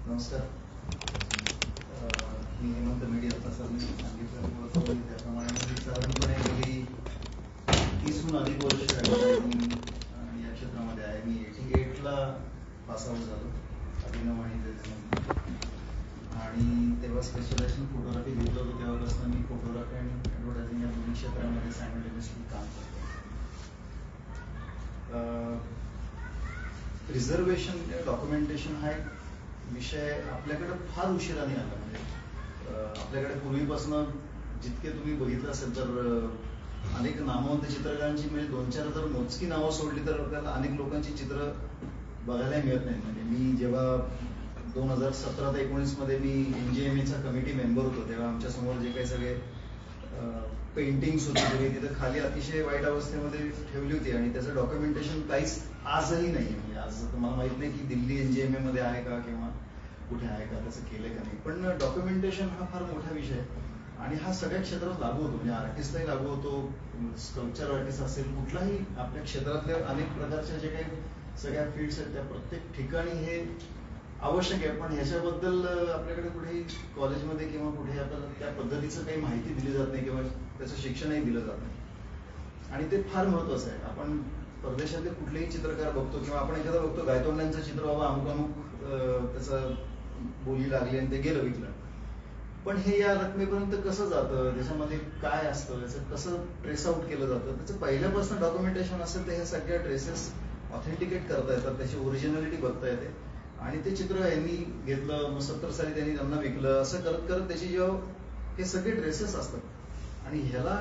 नमस्कार. मी हेमंत मीडिया प्रसादने सांगितलं त्याप्रमाणे साधारणपणे गेली 30हून अधिक वर्ष या क्षेत्रामध्ये आहे. मी 88ला पास आउट झालो अभिनव आणि तेव्हा स्पेशलायझेशन फोटोग्राफी घेतलं होतं. तेव्हापासून मी फोटोग्राफी आणि ॲडव्हर्टायझिंग या दोन्ही क्षेत्रामध्ये सायमल्टेनियसली काम करतो. रिझर्वेशन डॉक्युमेंटेशन हा एक विषय आपल्याकडे फार उशिराने आला. म्हणजे आपल्याकडे पूर्वीपासून जितके तुम्ही बघितलं असेल तर अनेक नामवंत चित्रकारांची म्हणजे 2-4 जर मोजकी नावं सोडली तर आपल्याला अनेक लोकांची चित्र बघायला मिळत नाही. म्हणजे मी जेव्हा 2017 ते 19 मध्ये मी NJMAचा कमिटी मेंबर होतो तेव्हा आमच्या समोर जे काही सगळे पेंटिंग्स होती तुम्ही तिथं खाली अतिशय वाईट अवस्थेमध्ये ठेवली होती आणि त्याचं डॉक्युमेंटेशन काहीच आजही नाही. म्हणजे आज तुम्हाला माहित नाही की दिल्ली NJMA मध्ये आहे का किंवा कुठे आहे का, त्याचं केलंय का नाही. पण डॉक्युमेंटेशन हा फार मोठा विषय आणि हा सगळ्या क्षेत्रात लागू होतो. म्हणजे आर्टिस्टलाही लागू होतो, स्कल्पचर आर्टिस्ट असेल, कुठलाही आपल्या क्षेत्रातल्या अनेक प्रकारच्या जे काही सगळ्या फील्ड्स आहेत त्या प्रत्येक ठिकाणी हे आवश्यक आहे. पण ह्याच्याबद्दल आपल्याकडे कुठेही कॉलेजमध्ये किंवा कुठे आपल्याला त्या पद्धतीचं काही माहिती दिली जात नाही किंवा त्याचं शिक्षणही दिलं जात नाही आणि ते फार महत्वाचं आहे. आपण परदेशातले कुठलेही चित्रकार बघतो किंवा आपण एखादा बघतो गायतोंड्यांचं चित्र बाबा अमुक त्याचं बोली लागली आणि ते गेलं विकलं. पण हे या रकमेपर्यंत कसं जातं, त्याच्यामध्ये काय असतं, त्याचं कसं ट्रेस आउट केलं जातं, त्याचं पहिल्यापासून डॉक्युमेंटेशन असेल तर ह्या सगळ्या ट्रेसेस ऑथेंटिकेट करता येतात, त्याची ओरिजिनॅलिटी बघता येते आणि ते चित्र यांनी घेतलं मग 70 साली त्यांनी त्यांना विकलं असं करत करत त्याची जेव्हा हे सगळे ट्रेसेस असतात आणि ह्याला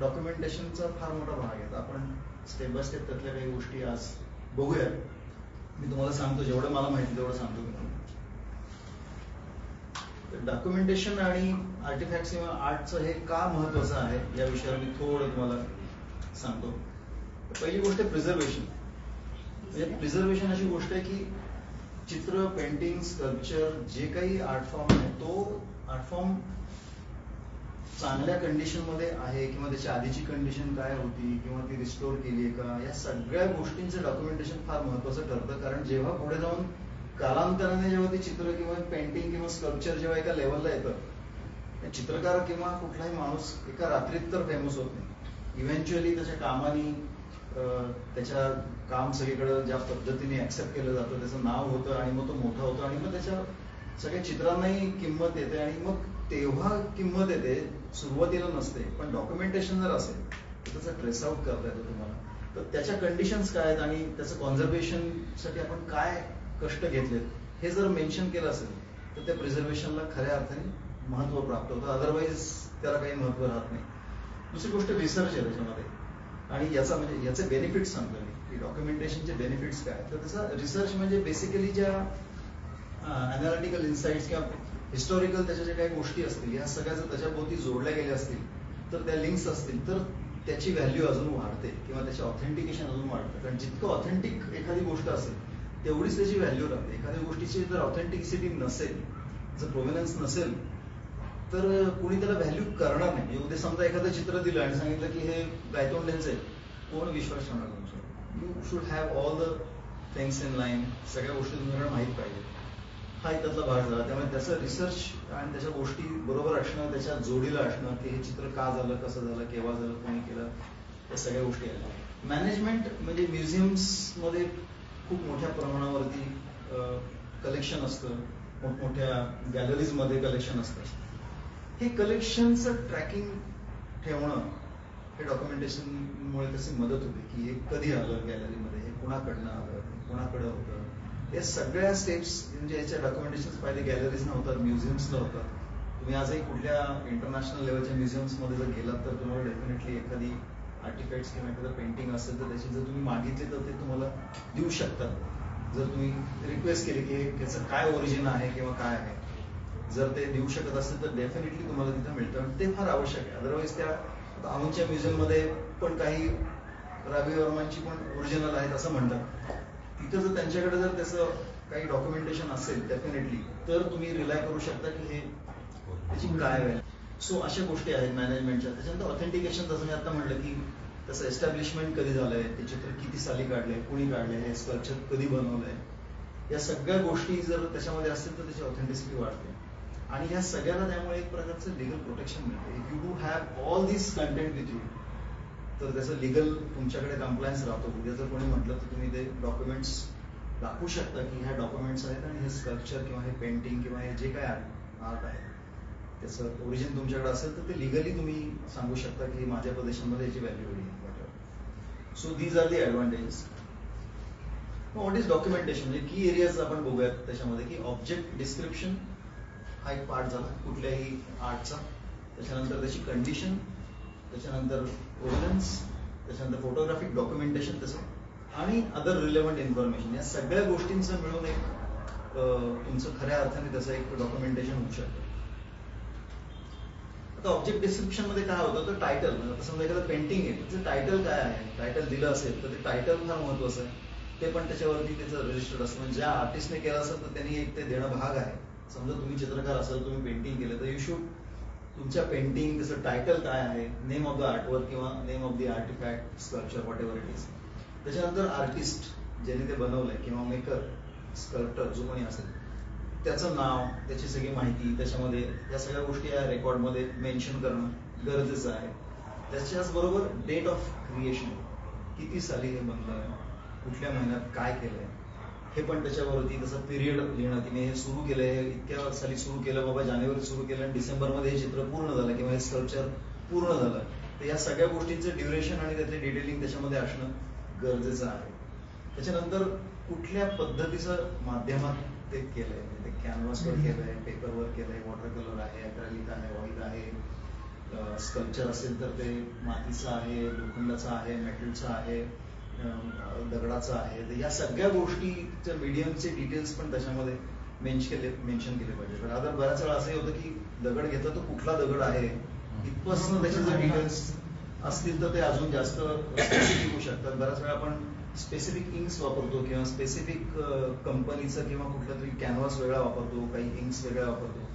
डॉक्युमेंटेशनचा फार मोठा भाग आहे. आपण स्टेप बाय स्टेप त्यातल्या काही गोष्टी आज बघूया. मी तुम्हाला सांगतो जेवढं मला माहिती तेवढं सांगतो तुम्हाला. डॉक्युमेंटेशन आणि आर्टिफॅक्ट्स किंवा आर्टचं हे का महत्वाचं आहे या विषयावर मी थोडं तुम्हाला सांगतो. पहिली गोष्ट प्रिझर्वेशन. म्हणजे प्रिझर्वेशन अशी गोष्ट आहे की चित्र, पेंटिंग, स्कल्पचर जे काही आर्ट फॉर्म आहे तो आर्ट फॉर्म चांगल्या कंडिशन मध्ये आहे किंवा त्याची आधीची कंडिशन काय होती किंवा ती रिस्टोर केली आहे का, या सगळ्या गोष्टींचं डॉक्युमेंटेशन फार महत्वाचं ठरतं. कारण जेव्हा पुढे जाऊन कालांतराने जेव्हा ते चित्र किंवा पेंटिंग किंवा स्कल्पचर जेव्हा एका लेवलला येतं, चित्रकार किंवा कुठलाही माणूस एका रात्रीत तर फेमस होत नाही. इव्हेंच्युअली त्याच्या कामानी त्याच्या काम सगळीकडे ज्या पद्धतीने ऍक्सेप्ट केलं जातं त्याचं नाव होतं आणि मग तो मोठा होतो आणि मग त्याच्या सगळ्या चित्रांनाही किंमत येते आणि मग तेव्हा किंमत येते, सुरुवातीला नसते. पण डॉक्युमेंटेशन जर असेल तर त्याचा ट्रेस आउट करता येतो तुम्हाला. तर त्याच्या कंडिशन्स काय आहेत आणि त्याचं कॉन्झर्वेशन साठी आपण काय कष्ट घेतलेत हे जर मेन्शन केलं असेल तर त्या प्रिझर्वेशनला खऱ्या अर्थाने महत्व प्राप्त होतं. अदरवाईज त्याला काही महत्व राहत नाही. दुसरी गोष्ट रिसर्च आहे त्याच्यामध्ये आणि याचा म्हणजे याचे बेनिफिट्स सांगतो मी की डॉक्युमेंटेशनचे बेनिफिट्स काय. तर त्याचा रिसर्च म्हणजे बेसिकली ज्या अनालिटिकल इन्साइट्स किंवा हिस्टॉरिकल त्याच्या ज्या काही गोष्टी असतील या सगळ्या जर त्याच्याभोवती जोडल्या गेल्या असतील तर त्या लिंक्स असतील तर त्याची व्हॅल्यू अजून वाढते किंवा त्याचे ऑथेंटिकेशन अजून वाढतं. कारण जितकं ऑथेंटिक एखादी गोष्ट असेल तेवढीच त्याची व्हॅल्यू राहते. एखाद्या गोष्टीची जर ऑथेंटिसिटी नसेल, जर प्रोव्हिनन्स नसेल तर कुणी त्याला व्हॅल्यू करणार नाही. उद्या समजा एखादं चित्र दिलं आणि सांगितलं की हे गायतोंड्यांचं आहे, कोण विश्वास ठेवणार तुमचा. You should have all the things in line. सगळ्या गोष्टी तुम्हाला माहीत पाहिजे. हा त्यातला भाग झाला. त्यामुळे त्याचं रिसर्च आणि त्याच्या गोष्टी बरोबर असणं, त्याच्या जोडीला असणं की हे चित्र का झालं, कसं झालं, केव्हा झालं, कोणी केलं, या सगळ्या गोष्टी आहेत. मॅनेजमेंट म्हणजे म्युझियम्स मध्ये खूप मोठ्या प्रमाणावरती कलेक्शन असतं, मोठमोठ्या गॅलरीज मध्ये कलेक्शन असतं. हे कलेक्शनचं ट्रॅकिंग ठेवणं हे डॉक्युमेंटेशनमुळे त्याची मदत होते की हे कधी आलं गॅलरीमध्ये, हे कुणाकडनं आलं, कुणाकडं होतं. या सगळ्या स्टेप्स म्हणजे याच्या डॉक्युमेंटेशन पाहिले गॅलरीजला होतात, म्युझियम्सला होतात. तुम्ही आजही कुठल्या इंटरनॅशनल लेवलच्या म्युझियम्समध्ये जर गेलात तर तुम्हाला डेफिनेटली एखादी आर्टिफॅक्ट्स किंवा एखादं पेंटिंग असेल तर त्याची जर तुम्ही मागितली तर ते तुम्हाला देऊ शकतात. जर तुम्ही रिक्वेस्ट केली की त्याचं काय ओरिजिन आहे किंवा काय आहे, जर ते देऊ शकत असेल तर डेफिनेटली तुम्हाला तिथं मिळतं. ते फार आवश्यक आहे. अदरवाईज त्या अमुकच्या म्युझियम मध्ये पण काही रवी वर्मांची पण ओरिजिनल आहेत असं म्हणतात. तिथं जर त्यांच्याकडे जर त्याचं काही डॉक्युमेंटेशन असेल डेफिनेटली तर तुम्ही रिलाय करू शकता की हे त्याची काय आहे. सो अशा गोष्टी आहेत मॅनेजमेंटच्या. त्याच्यानंतर ऑथेंटिकेशन जसं मी आता म्हटलं की त्याचं एस्टॅब्लिशमेंट कधी झालंय, ते चित्र किती साली काढलंय, कुणी काढलंय, हे स्कल्पचर कधी बनवलंय, या सगळ्या गोष्टी जर त्याच्यामध्ये असतील तर त्याची ऑथेंटिसिटी वाढते. आणि ह्या सगळ्याला त्यामुळे एक प्रकारचं लिगल प्रोटेक्शन मिळते. If you do have all this content with you, तर त्याचं लिगल तुमच्याकडे कम्प्लायन्स राहतो. उद्या जर कोणी म्हटलं तर तुम्ही ते डॉक्युमेंट्स दाखवू शकता की ह्या डॉक्युमेंट्स आहेत आणि हे स्कल्पचर किंवा हे पेंटिंग किंवा हे जे काय आर्ट आहे त्याचं ओरिजिन तुमच्याकडे असेल तर ते लिगली तुम्ही सांगू शकता की माझ्या प्रदेशामध्ये याची व्हॅल्यू एवढी आहे. So these are the advantages. What is documentation, म्हणजे की एरियाज आपण बघूयात त्याच्यामध्ये, की ऑब्जेक्ट डिस्क्रिप्शन हा एक पार्ट झाला कुठल्याही आर्टचा, त्याच्यानंतर त्याची कंडिशन, त्याच्यानंतर प्रोव्हिडन्स, त्याच्यानंतर फोटोग्राफिक डॉक्युमेंटेशन त्याचं, आणि अदर रिलेव्हंट इन्फॉर्मेशन. या सगळ्या गोष्टींचं मिळून एक तुमचं खऱ्या अर्थाने त्याचं एक डॉक्युमेंटेशन होऊ शकतं. आता ऑब्जेक्ट डिस्क्रिप्शन मध्ये काय होतं तर टायटल, आता समजा एखादं पेंटिंग आहे त्याचं टायटल काय आहे, टायटल दिलं असेल तर ते टायटल फार महत्वाचं आहे. ते पण त्याच्यावरती त्याचं रजिस्टर्ड असतं. म्हणजे ज्या आर्टिस्टने केलं असेल तर त्यांनी एक ते देणं भाग आहे. समजा तुम्ही चित्रकार असाल, तुम्ही पेंटिंग केलं तर यू शुड तुमच्या पेंटिंग त्याचं टायटल काय आहे, नेम ऑफ द आर्टवर्क किंवा name of the artefact, sculpture, what ever it is. त्याच्यानंतर आर्टिस्ट ज्याने ते बनवलंय किंवा मेकर, स्कल्प्टर जो कोणी असेल, त्याचं नाव, त्याची सगळी माहिती त्याच्यामध्ये, या सगळ्या गोष्टी या रेकॉर्डमध्ये मेन्शन करणं गरजेचं आहे. त्याच्याच बरोबर डेट ऑफ क्रिएशन, किती साली हे बनलंय, कुठल्या महिन्यात काय केलंय, हे पण त्याच्यावरती तसं पिरियड लिहिणं, तिने हे सुरू केलंय, इतक्या साली सुरू केलं, बाबा जानेवारी सुरू केलं आणि डिसेंबरमध्ये हे चित्र पूर्ण झालं किंवा हे स्कल्पचर पूर्ण झालं. तर या सगळ्या गोष्टींचं ड्युरेशन आणि त्याचे डिटेलिंग त्याच्यामध्ये असणं गरजेचं आहे. त्याच्यानंतर कुठल्या पद्धतीचं माध्यमात ते केलंय, ते कॅनव्हासवर केलंय, पेपरवर केलंय, वॉटर कलर आहे, ॲक्रेलिक आहे, ऑइल आहे, स्कल्पचर असेल तर ते मातीचं आहे, लोखंडाचं आहे, मेटलचं आहे, दगडाचं आहे. तर या सगळ्या गोष्टीच्या मीडियमचे डिटेल्स पण त्याच्यामध्ये मेन्शन केले पाहिजे. तर आता बऱ्याच वेळा असंही होतं की दगड घेतला तो कुठला दगड आहे इथपासून त्याचे जर डिटेल्स असतील तर ते अजून जास्त स्पेसिफिक होऊ शकतात. बऱ्याच वेळा आपण स्पेसिफिक इंक्स वापरतो किंवा स्पेसिफिक कंपनीचं किंवा कुठला तरी कॅनव्हास वेगळा वापरतो, काही इंक्स वेगळ्या वापरतो.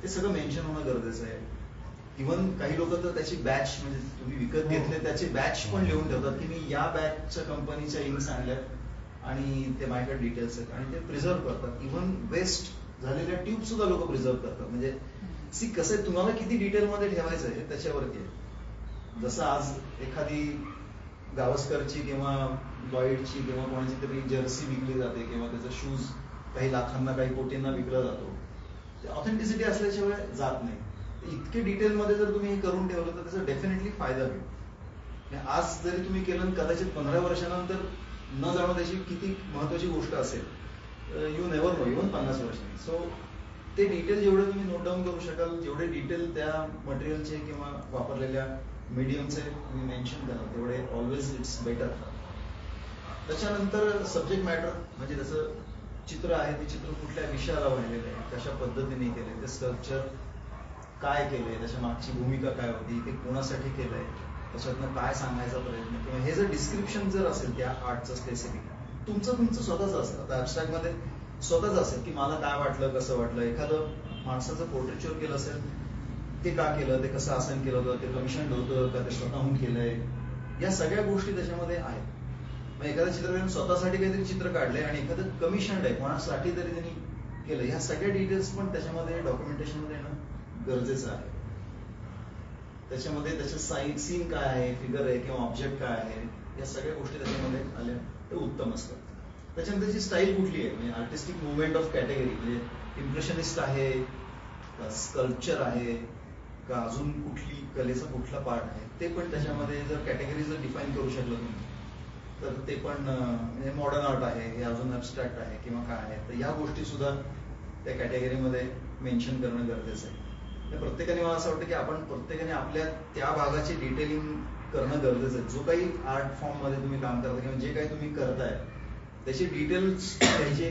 ते सगळं मेन्शन होणं गरजेचं आहे. इव्हन काही लोक तर त्याची बॅच, म्हणजे तुम्ही विकत घेतले त्याची बॅच पण लिहून ठेवतात की मी या बॅचच्या कंपनीच्या इंक्स आणल्यात आणि ते माझ्याकडे डिटेल्स आहेत, आणि ते प्रिझर्व्ह करतात. इव्हन वेस्ट झालेल्या ट्यूब सुद्धा लोक प्रिझर्व्ह करतात. म्हणजे सी कसं आहे, तुम्हाला किती डिटेलमध्ये ठेवायचं आहे त्याच्यावरती आहे. जसं आज एखादी गावस्करची किंवा लॉईडची किंवा कोणाची तरी जर्सी विकली जाते किंवा त्याचा शूज काही लाखांना काही कोटींना विकला जातो, ते ऑथेंटिसिटी असल्याशिवाय जात नाही. इतके डिटेलमध्ये जर तुम्ही हे करून ठेवलं तर त्याचा डेफिनेटली फायदा होईल. आज जरी तुम्ही केलं, कदाचित 15 वर्षानंतर न जाणं त्याची किती महत्वाची गोष्ट असेल, यू नेव्हर नो, इव्हन 50 वर्षांनी. सो ते डिटेल जेवढे तुम्ही नोट डाऊन करू शकाल, जेवढे डिटेल त्या मटेरियलचे किंवा वापरलेल्या मीडियमचे तुम्ही मेन्शन करा, तेवढे ऑलवेज इट्स बेटर. त्याच्यानंतर सब्जेक्ट मॅटर, म्हणजे त्याचं चित्र आहे ते चित्र कुठल्या विषयाला वाहिलेलं आहे, कशा पद्धतीने केलंय, ते स्कल्पचर काय केलंय, त्याच्या मागची भूमिका काय होती, ते कोणासाठी केलंय, त्याच्यातनं काय सांगायचा प्रयत्न, किंवा हे जर डिस्क्रिप्शन जर असेल त्या आर्टचं स्पेसिफिक, तुमचं स्वतःच असतं. आता ॲब्स्ट्रॅक्ट मध्ये स्वतःच असेल की मला काय वाटलं, कसं वाटलं, एखादं माणसाचं पोर्ट्रेचर केलं असेल, ते का केलं, ते कसं आसन केलं होतं, ते कमिशन होतं का, ते स्वतःहून केलंय, या सगळ्या गोष्टी त्याच्यामध्ये आहेत. मग एखाद्या चित्रकाराने स्वतःसाठी काहीतरी चित्र काढलंय आणि एखादं कमिशन्ड आहे, कोणासाठी तरी त्यांनी केलं, ह्या सगळ्या डिटेल्स पण त्याच्यामध्ये डॉक्युमेंटेशन मध्ये येणं गरजेचं आहे. त्याच्यामध्ये त्याच्या सीन काय आहे, फिगर आहे किंवा ऑब्जेक्ट काय आहे, या सगळ्या गोष्टी त्याच्यामध्ये आल्या ते उत्तम असतात. त्याच्यानंतर त्याची स्टाईल कुठली आहे, म्हणजे आर्टिस्टिक मुवमेंट ऑफ कॅटेगरी, म्हणजे इम्प्रेशनिस्ट आहे का, स्कल्पचर आहे का, अजून कुठली कलेचा कुठला पार्ट आहे, ते पण त्याच्यामध्ये जर कॅटेगरी जर डिफाईन करू शकलं तुम्ही तर ते पण, म्हणजे मॉडर्न आर्ट आहे, हे अजून ॲब्स्ट्रॅक्ट आहे किंवा काय आहे, तर या गोष्टी सुद्धा त्या कॅटेगरीमध्ये मेन्शन करणं गरजेचं आहे. प्रत्येकाने, मला असं वाटतं की आपण प्रत्येकाने आपल्या त्या भागाची डिटेलिंग करणं गरजेचं आहे. जो काही आर्ट फॉर्म मध्ये तुम्ही काम करता किंवा जे काही तुम्ही करताय त्याची डिटेल्स घ्यायची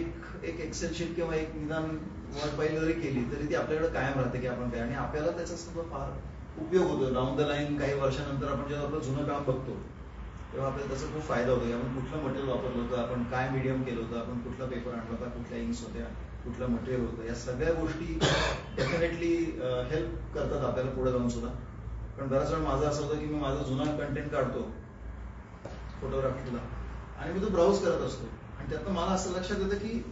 एक एक्सेल शीट किंवा एक निदान वर्ड फाईल जरी केली तरी ती आपल्याकडे कायम राहते की आपण काय, आणि आपल्याला त्याचा सुद्धा फार उपयोग होतो. डाऊन द लाईन काही वर्षानंतर आपण जेव्हा आपलं जुनं काम बघतो तेव्हा आपल्याला त्याचा खूप फायदा होतो की आपण कुठलं मटेरियल वापरलं होतं, आपण काय मीडियम केलं होतं, आपण कुठला पेपर आणला होता, कुठल्या इंक्स होत्या, कुठलं मटेरियल होतं, या सगळ्या गोष्टी डेफिनेटली हेल्प करतात आपल्याला पुढे जाऊन सुद्धा. कारण बऱ्याच वेळा माझं असं होतं की मी माझा जुना कंटेंट काढतो फोटोग्राफीला, आणि मी तो ब्राउज करत असतो. आणि त्यातनं मला असं लक्षात येतं की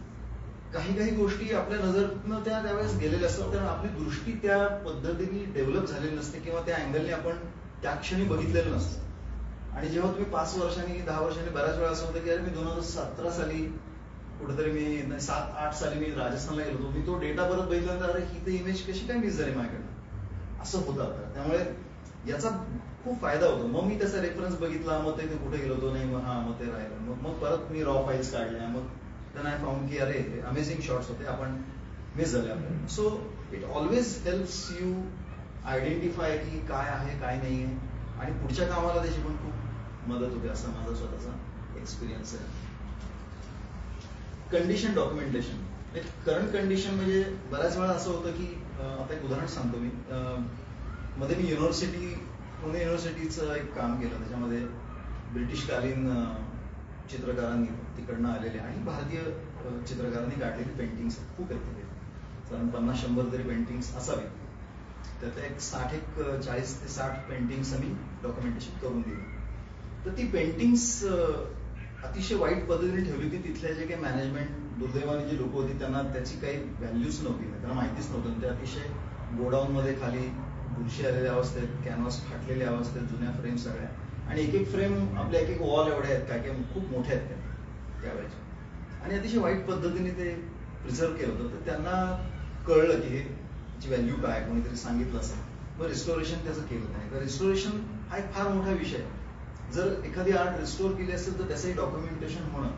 काही काही गोष्टी आपल्या नजरनं त्यावेळेस गेलेल्या असतात, कारण आपली दृष्टी त्या पद्धतीने डेव्हलप झालेली नसते किंवा त्या अँगलने आपण त्या क्षणी बघितलेलं नसतं. आणि जेव्हा तुम्ही 5 वर्षांनी 10 वर्षांनी बऱ्याच वेळा असं होतं की अरे मी 2017 साली कुठेतरी मी 7-8 साली मी राजस्थानला गेलो होतो, मी तो डेटा परत बघितल्यानंतर अरे ही तर इमेज कशी काय मिस झाली माझ्याकडनं, असं होतं आता. त्यामुळे याचा खूप फायदा होतो. मग मी त्याचा रेफरन्स बघितला, मग ते कुठे गेलो होतो, नाही मग ते राहिलं, मग परत मी रॉ फाईल्स काढल्या, मग त्यांना आय फाउंड की अरे अमेझिंग शॉट्स होते, आपण मिस झाले आपल्याला. So it always helps you identify की काय आहे काय नाही आहे, आणि पुढच्या कामाला त्याची पण खूप मदत होते, असा माझा स्वतःचा एक्सपिरियन्स आहे. Condition documentation. करंट कंडिशन म्हणजे बऱ्याच वेळा असं होतं की आता एक उदाहरण सांगतो मी. मध्ये मी पुणे युनिव्हर्सिटीचं एक काम केलं, त्याच्यामध्ये ब्रिटिशकालीन चित्रकारांनी तिकडनं आलेले आणि भारतीय चित्रकारांनी काढलेली पेंटिंग्स खूप आहेत तिथे, कारण 50-100 तरी पेंटिंग्स असावी. त्यात एक 40 ते 60 पेंटिंग्स आम्ही डॉक्युमेंटेशन करून दिली. तर ती पेंटिंग्स अतिशय वाईट पद्धतीने ठेवली होती. तिथल्या जे काही मॅनेजमेंट, दुर्दैवाने जी लोक होती त्यांना त्याची काही व्हॅल्यूच नव्हती, त्यांना माहितीच नव्हतं. ते अतिशय गोडाऊन मध्ये खाली बुरशी आलेल्या अवस्थेत, कॅनव्हास फाटलेल्या अवस्थेत, जुन्या फ्रेम सगळ्या, आणि एक एक फ्रेम आपल्या एक वॉल एवढ्या आहेत, काय काय खूप मोठ्या आहेत त्यावेळेच्या, आणि अतिशय वाईट पद्धतीने ते प्रिझर्व केलं होतं. तर त्यांना कळलं की ह्याची व्हॅल्यू काय, कोणीतरी सांगितलं असेल. मग रिस्टोरेशन त्याचं केलं नाही. तर रिस्टोरेशन हा एक फार मोठा विषय आहे. जर एखादी आर्ट रिस्टोर केली असेल तर त्याचंही डॉक्युमेंटेशन होणं,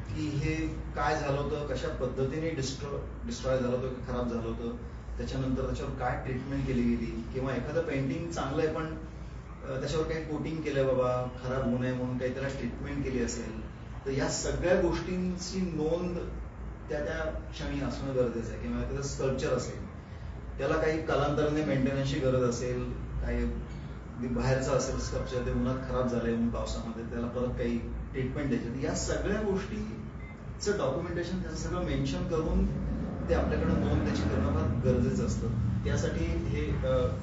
की हे काय झालं होतं, कशा पद्धतीने डिस्ट्रॉय झालं होतं, खराब झालं होतं, त्याच्यानंतर त्याच्यावर काय ट्रीटमेंट केली गेली, किंवा एखादं पेंटिंग चांगलं आहे पण त्याच्यावर काही कोटिंग केलंय बाबा, खराब होऊ नये म्हणून काही त्याला ट्रीटमेंट केली असेल, तर या सगळ्या गोष्टींची नोंद त्या क्षणी असणं गरजेचं आहे. किंवा एखादं स्कल्पचर असेल, त्याला काही कालांतराने मेंटेनन्सची गरज असेल, काही बाहेरचं असेल स्कल्पचर, ते उन्हात खराब झालंय म्हणून पावसामध्ये, त्याला परत काही ट्रीटमेंट द्यायची, या सगळ्या गोष्टीचं डॉक्युमेंटेशन त्याचं सगळं मेन्शन करून ते आपल्याकडे नोंद त्याची करणं फार गरजेचं असतं. त्यासाठी हे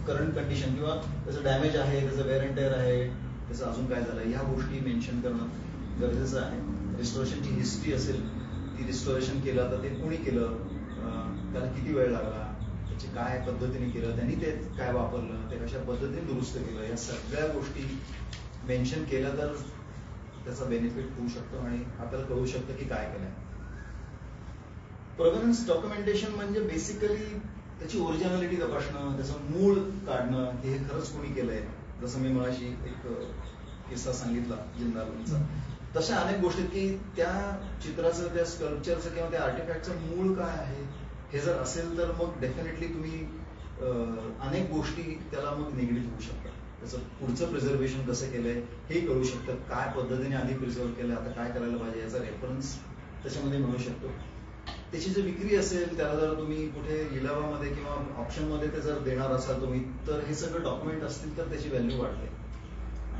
करंट कंडिशन किंवा त्याचं डॅमेज आहे, त्याचं वेअर अँड टेअर आहे, त्याचं अजून काय झालं, ह्या गोष्टी मेन्शन करणं गरजेचं आहे. रिस्टोरेशनची हिस्ट्री असेल, ती रिस्टोरेशन केलं तर ते कोणी केलं, त्याला किती वेळ लागला, त्याची काय पद्धतीने केलं, त्यांनी ते काय वापरलं, ते कशा पद्धतीने दुरुस्त केलं, या सगळ्या गोष्टी मेन्शन केल्या तर त्याचा बेनिफिट होऊ शकतो आणि आपल्याला कळू शकतं की काय केलंय. प्रोव्हेनन्स डॉक्युमेंटेशन म्हणजे बेसिकली त्याची ओरिजिनॅलिटी तपासणं, त्याचं मूळ काढणं, हे खरंच कोणी केलंय. जसं मी मगाशी एक किस्सा सांगितला जिंदालचा, तशा अनेक गोष्टी की त्या चित्राचं, त्या स्कल्पचरचं किंवा त्या आर्टिफॅक्टचं मूळ काय आहे हे जर असेल तर मग डेफिनेटली तुम्ही अनेक गोष्टी त्याला मग निगडीत होऊ शकतात. त्याचं पुढचं प्रिझर्वेशन कसं केलंय हे कळू शकतं, काय पद्धतीने आधी प्रिझर्व केलंय, आता काय करायला पाहिजे याचा रेफरन्स त्याच्यामध्ये मिळू शकतो. त्याची जर विक्री असेल, त्याला जर तुम्ही कुठे लिलावामध्ये किंवा ऑप्शनमध्ये ते जर देणार असाल तुम्ही, तर हे सगळं डॉक्युमेंट असतील तर त्याची व्हॅल्यू वाढते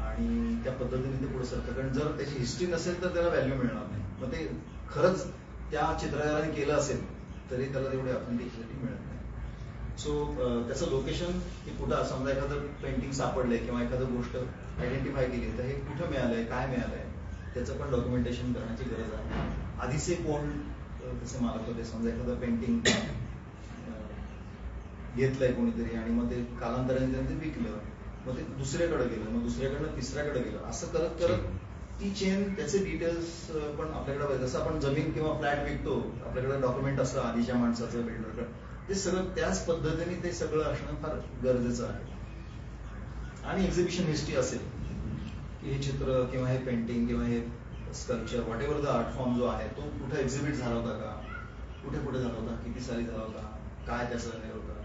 आणि त्या पद्धतीने ते पुढे सरतं. कारण जर त्याची हिस्ट्री नसेल तर त्याला व्हॅल्यू मिळणार नाही. मग ते खरंच त्या चित्रकाराने केलं असेल तरी त्याला तेवढी ऑथेंटिसिटी मिळत नाही. सो त्याचं लोकेशन हे कुठं, समजा एखादं पेंटिंग सापडलंय किंवा एखादं गोष्ट आयडेंटिफाय केली तर हे कुठं मिळालंय, काय मिळालंय, त्याचं पण डॉक्युमेंटेशन करण्याची गरज आहे. आधीचे कोण त्याचे मालक होते, समजा एखादं पेंटिंग घेतलंय कोणीतरी आणि मग ते कालांतराने त्यांनी ते विकलं, मग ते दुसऱ्याकडे गेलं, मग दुसऱ्याकडनं तिसऱ्याकडे गेलं, असं करत करत ती चेन, त्याचे डिटेल्स पण आपल्याकडे, जसं आपण जमीन किंवा फ्लॅट विकतो आपल्याकडे डॉक्युमेंट असतं आधीच्या माणसाचं, बिल्डरकडे, ते सगळं त्याच पद्धतीने ते सगळं असणं फार गरजेचं आहे. आणि एक्झिबिशन हिस्ट्री असेल की हे चित्र किंवा हे पेंटिंग किंवा हे sculpture, what ever the art form जो आहे तो कुठे एक्झिबिट झाला होता का, कुठे कुठे झाला होता, किती साली झाला होता, काय त्याचं हे होतं,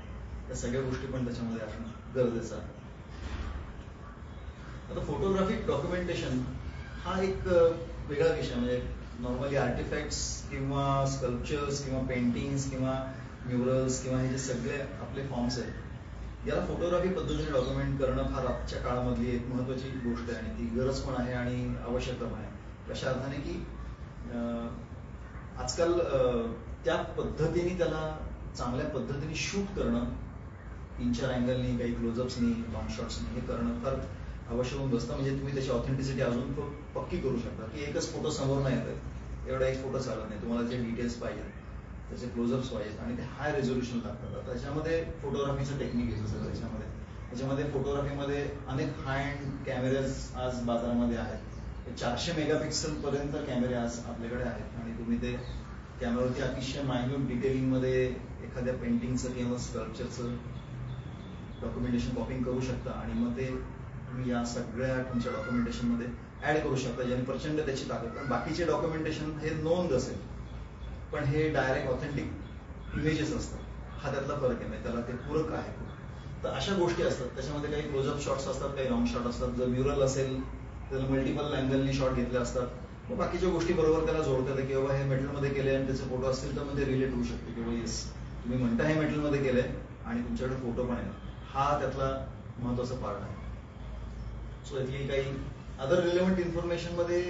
त्या सगळ्या गोष्टी पण त्याच्यामध्ये असणं गरजेचं आहे. आता फोटोग्राफिक डॉक्युमेंटेशन हा एक वेगळा विषय. म्हणजे नॉर्मली आर्टिफॅक्ट्स किंवा स्कल्पचर्स किंवा पेंटिंग्स किंवा म्युरल्स किंवा हे जे सगळे आपले फॉर्म्स आहेत, याला फोटोग्राफी पद्धतीने डॉक्युमेंट करणं फार आजच्या काळामधली एक महत्वाची गोष्ट आहे आणि ती गरज पण आहे आणि आवश्यकता पण आहे. अशा अर्थाने की आजकाल त्या पद्धतीने त्याला चांगल्या पद्धतीने शूट करणं, 3-4 अँगलनी, काही क्लोजअप्सनी, लॉंग शॉट्सनी हे करणं फार आवश्यक होऊन बसतं. म्हणजे तुम्ही त्याची ऑथेंटिसिटी अजून पक्की करू शकता की एकच फोटो समोर नाही येत, एवढा एक फोटो चालत नाही. तुम्हाला जे डिटेल्स पाहिजे, त्याचे क्लोजअप्स पाहिजेत आणि ते हाय रेझोल्युशन लागतात. त्याच्यामध्ये फोटोग्राफीचं टेक्निक येतं सगळं त्याच्यामध्ये फोटोग्राफीमध्ये अनेक हाय एंड कॅमेरेज आज बाजारामध्ये आहेत. 400 मेगापिक्सल पर्यंत कॅमेरे आज आपल्याकडे आहेत आणि तुम्ही ते कॅमेऱ्यावरती अतिशय मायन्यूट डिटेलिंगमध्ये एखाद्या पेंटिंगचं किंवा स्कल्पचरचं डॉक्युमेंटेशन कॉपिंग करू शकता आणि मग ते तुम्ही या सगळ्या तुमच्या डॉक्युमेंटेशनमध्ये ऍड करू शकता, ज्याने प्रचंड त्याची ताकद. पण बाकीचे डॉक्युमेंटेशन हे नोंद असेल, पण हे डायरेक्ट ऑथेंटिक इमेजेस असतात. हा त्यातला फरक आहे, त्याला ते पूरक आहे. तर अशा गोष्टी असतात. त्याच्यामध्ये काही क्लोजअप शॉट्स असतात, काही लॉंग शॉट असतात. जर म्युरल असेल त्याला मल्टिपल अँगलनी शॉट घेतले असतात. मग बाकीच्या गोष्टी बरोबर त्याला जोडतात की बाबा हे मेटलमध्ये केले आणि त्याचे फोटो असतील तर मग ते रिलेट होऊ शकते की बाबा येस तुम्ही म्हणता हे मेटलमध्ये केलंय आणि तुमच्याकडे फोटो पण आहे. हा त्यातला महत्वाचा पार्ट आहे. सो यातली काही अदर रिलेव्हंट इन्फॉर्मेशन मध्ये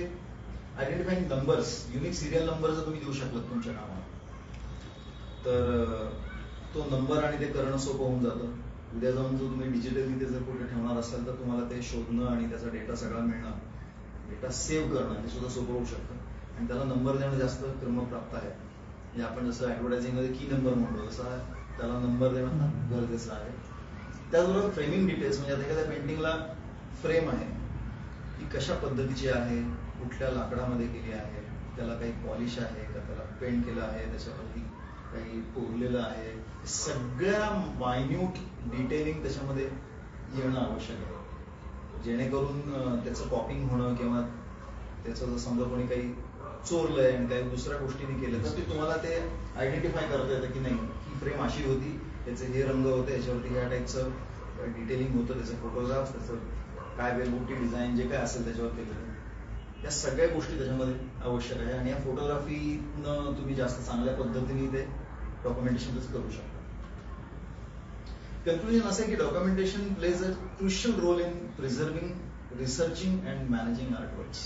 identifying numbers, unique serial number जर तुम्ही देऊ शकलात तुमच्या नावाला तर तो नंबर आणि ते करणं सोपं होऊन जातं. उद्या जाऊन जो तुम्ही डिजिटल तिथे जर कुठे ठेवणार असाल तर तुम्हाला ते शोधणं आणि त्याचा डेटा सगळा मिळणं, डेटा सेव्ह करणं हे सुद्धा सोपं होऊ शकतं. आणि त्याला नंबर देणं जास्त क्रमप्राप्त आहे. म्हणजे आपण जसं ऍडव्हर्टायझिंग मध्ये की नंबर म्हणतो तसा त्याला नंबर देणं गरजेचं आहे. त्याचबरोबर फ्रेमिंग डिटेल्स, म्हणजे आता एखाद्या पेंटिंगला फ्रेम आहे ती कशा पद्धतीची आहे, कुठल्या लाकडामध्ये केली आहे, त्याला काही पॉलिश आहे का, त्याला पेंट केलं आहे, त्याच्यावरती काही कोरलेलं आहे, सगळ्या मायन्यूट डिटेलिंग त्याच्यामध्ये येणं आवश्यक आहे. जेणेकरून त्याचं कॉपिंग होणं किंवा त्याचं जर समजा कोणी काही चोरलंय आणि काही दुसऱ्या गोष्टीने केलं तर ते तुम्हाला ते आयडेंटिफाय करता येतं की नाही ही फ्रेम अशी होती, त्याचे हे रंग होते, याच्यावरती ह्या टाईपचं डिटेलिंग होतं, त्याचं फोटोग्राफ, त्याचं काय वेगवेगळी डिझाईन जे काय असेल त्याच्यावर केलं. या सगळ्या गोष्टी त्याच्यामध्ये आवश्यक आहे आणि या फोटोग्राफीनं तुम्ही जास्त चांगल्या पद्धतीने ते डॉक्युमेंटेशन करू शकता. कन्क्लुजन असं आहे की documentation plays a crucial role in preserving, researching and managing artworks.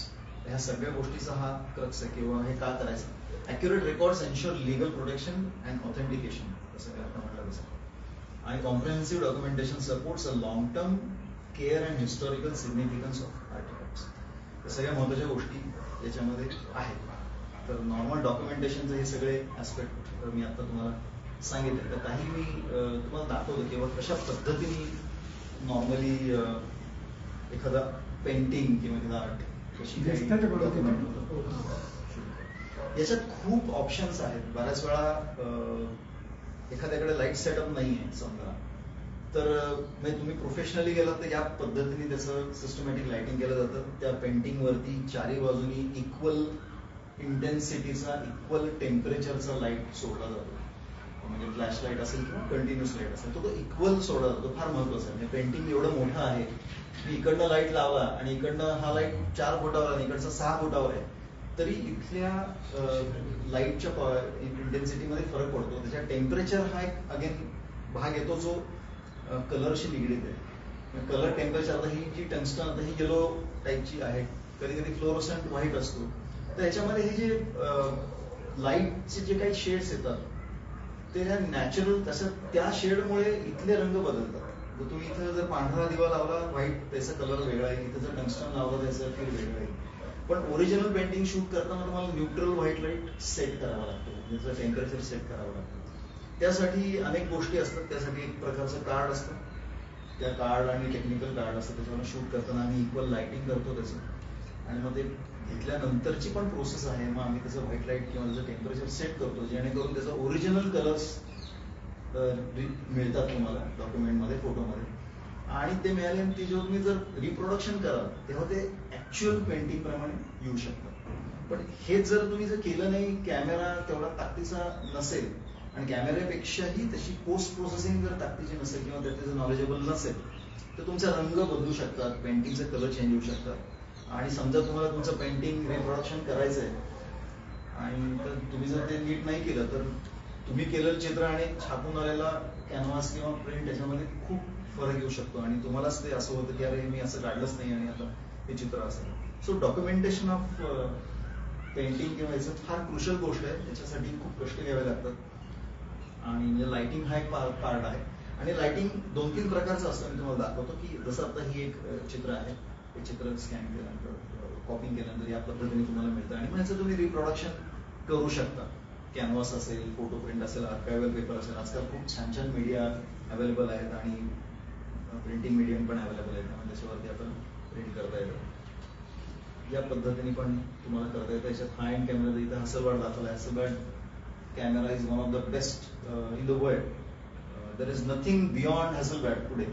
ह्या सगळ्या गोष्टीचा हा क्रक्स आहे किंवा हे का करायचं. Accurate records ensure legal protection and authentication, असं काय आपण म्हटलं तसं. आणि comprehensive documentation supports a long term care and historical significance of artefacts. या सगळ्या महत्वाच्या गोष्टी याच्यामध्ये आहेत. तर नॉर्मल डॉक्युमेंटेशनचे हे सगळे ऍस्पेक्ट मी आता तुम्हाला सांगितले. तर काही मी तुम्हाला दाखवतो किंवा कशा पद्धतीने नॉर्मली एखादा पेंटिंग किंवा एखादा आर्ट कशी काही डॉक्युमेंट होतं. याच्यात खूप ऑप्शन्स आहेत. बऱ्याच वेळा एखाद्याकडे लाईट सेटअप नाहीये समजा, तर म्हणजे तुम्ही प्रोफेशनली गेलात तर या पद्धतीने त्याचं सिस्टमॅटिक लाइटिंग केलं जातं. त्या पेंटिंग वरती चारी बाजूनी इक्वल इंटेन्सिटीचा, इक्वल टेम्परेचरचा लाईट सोडला जातो. म्हणजे फ्लॅश लाईट असेल किंवा कंटिन्युअस लाईट असेल तो इक्वल सोडला जातो. फार महत्वाचं आहे. म्हणजे पेंटिंग एवढं मोठं आहे की इकडनं लाईट लावला आणि इकडनं हा लाईट 4 फुटावर आणि इकडचा 6 फुटावर आहे तरी इथल्या लाईटच्या इंटेन्सिटीमध्ये फरक पडतो. त्याच्या टेम्परेचर हा एक अगेन भाग येतो जो कलरशी निगडीत आहे. कलर टेम्परेचर आता ही जी टंगस्टन आता ही येलो टाईपची आहे, कधी कधी फ्लोरोसंट व्हाईट असतो. तर याच्यामध्ये हे जे लाईटचे जे काही शेड्स येतात ते नॅचरल तसं त्या शेडमुळे इथले रंग बदलतात. तुम्ही इथं जर पांढरा दिवा लावला व्हाईट त्याचा कलर वेगळा आहे, इथं जर टंगस्टन लावला त्याचं फील वेगळं आहे. पण ओरिजिनल पेंटिंग शूट करताना तुम्हाला न्यूट्रल व्हाईट लाईट सेट करावा लागतो, त्याचं टेम्परेचर सेट करावं लागतं. त्यासाठी अनेक गोष्टी असतात. त्यासाठी एक प्रकारचं कार्ड असतं, त्या कार्ड आणि टेक्निकल कार्ड असतं, त्याच्यावर शूट करताना आम्ही इक्वल लाइटिंग करतो त्याचं आणि मग ते घेतल्यानंतरची पण प्रोसेस आहे. मग आम्ही त्याचं व्हाईट लाईट किंवा त्याचं टेम्परेचर सेट करतो जेणेकरून त्याचा ओरिजिनल कलर्स मिळतात तुम्हाला डॉक्युमेंटमध्ये, फोटोमध्ये. आणि ते मिळाले ते जेव्हा तुम्ही जर रिप्रोडक्शन कराल तेव्हा ते ऍक्च्युअल पेंटिंग प्रमाणे येऊ शकतं. पण हे जर तुम्ही जर केलं नाही, कॅमेरा तेवढा ताकदीचा नसेल आणि कॅमेऱ्यापेक्षाही तशी पोस्ट प्रोसेसिंग जर ताकदीची नसेल किंवा त्याचं नॉलेजेबल नसेल तर तुमचा रंग बदलू शकतात, पेंटिंगचे कलर चेंज होऊ शकतात. आणि समजा तुम्हाला तुमचं पेंटिंग रिप्रोडक्शन करायचंय आणि तर तुम्ही जर ते नीट नाही केलं तर तुम्ही केलेलं चित्र आणि छापून आलेला कॅनव्हास किंवा प्रिंट याच्यामध्ये खूप फरक येऊ शकतो आणि तुम्हालाच ते असं होतं की अरे मी असं काढलंच नाही आणि आता हे चित्र असेल. सो डॉक्युमेंटेशन ऑफ पेंटिंग किंवा याचं फार क्रुशियल गोष्ट आहे. त्याच्यासाठी खूप कष्ट घ्यावे लागतात आणि म्हणजे लाइटिंग हा एक पार्ट आहे. आणि लाइटिंग 2-3 प्रकारचं असतं. मी तुम्हाला दाखवतो की जसं आता ही एक चित्र आहे हे चित्र स्कॅन केल्यानंतर कॉपिंग केल्यानंतर या पद्धतीने तुम्हाला मिळतं आणि मग याचं तुम्ही रिप्रोडक्शन करू शकता. कॅनव्हास असेल, फोटो प्रिंट असेल, आर्कायवल पेपर असेल, आजकाल खूप छान छान मीडिया अवेलेबल आहेत आणि प्रिंटिंग मीडियम पण अवेलेबल आहेत, त्यामुळे त्याच्यावरती आपण प्रिंट करता येतं. या पद्धतीने पण तुम्हाला करता येतं. याच्यात हाय एंड कॅमेरा इथं हसलबर्ड दाखवला आहे. Hasselblad camera is one of the best in the world. There is nothing beyond Hasselblad today.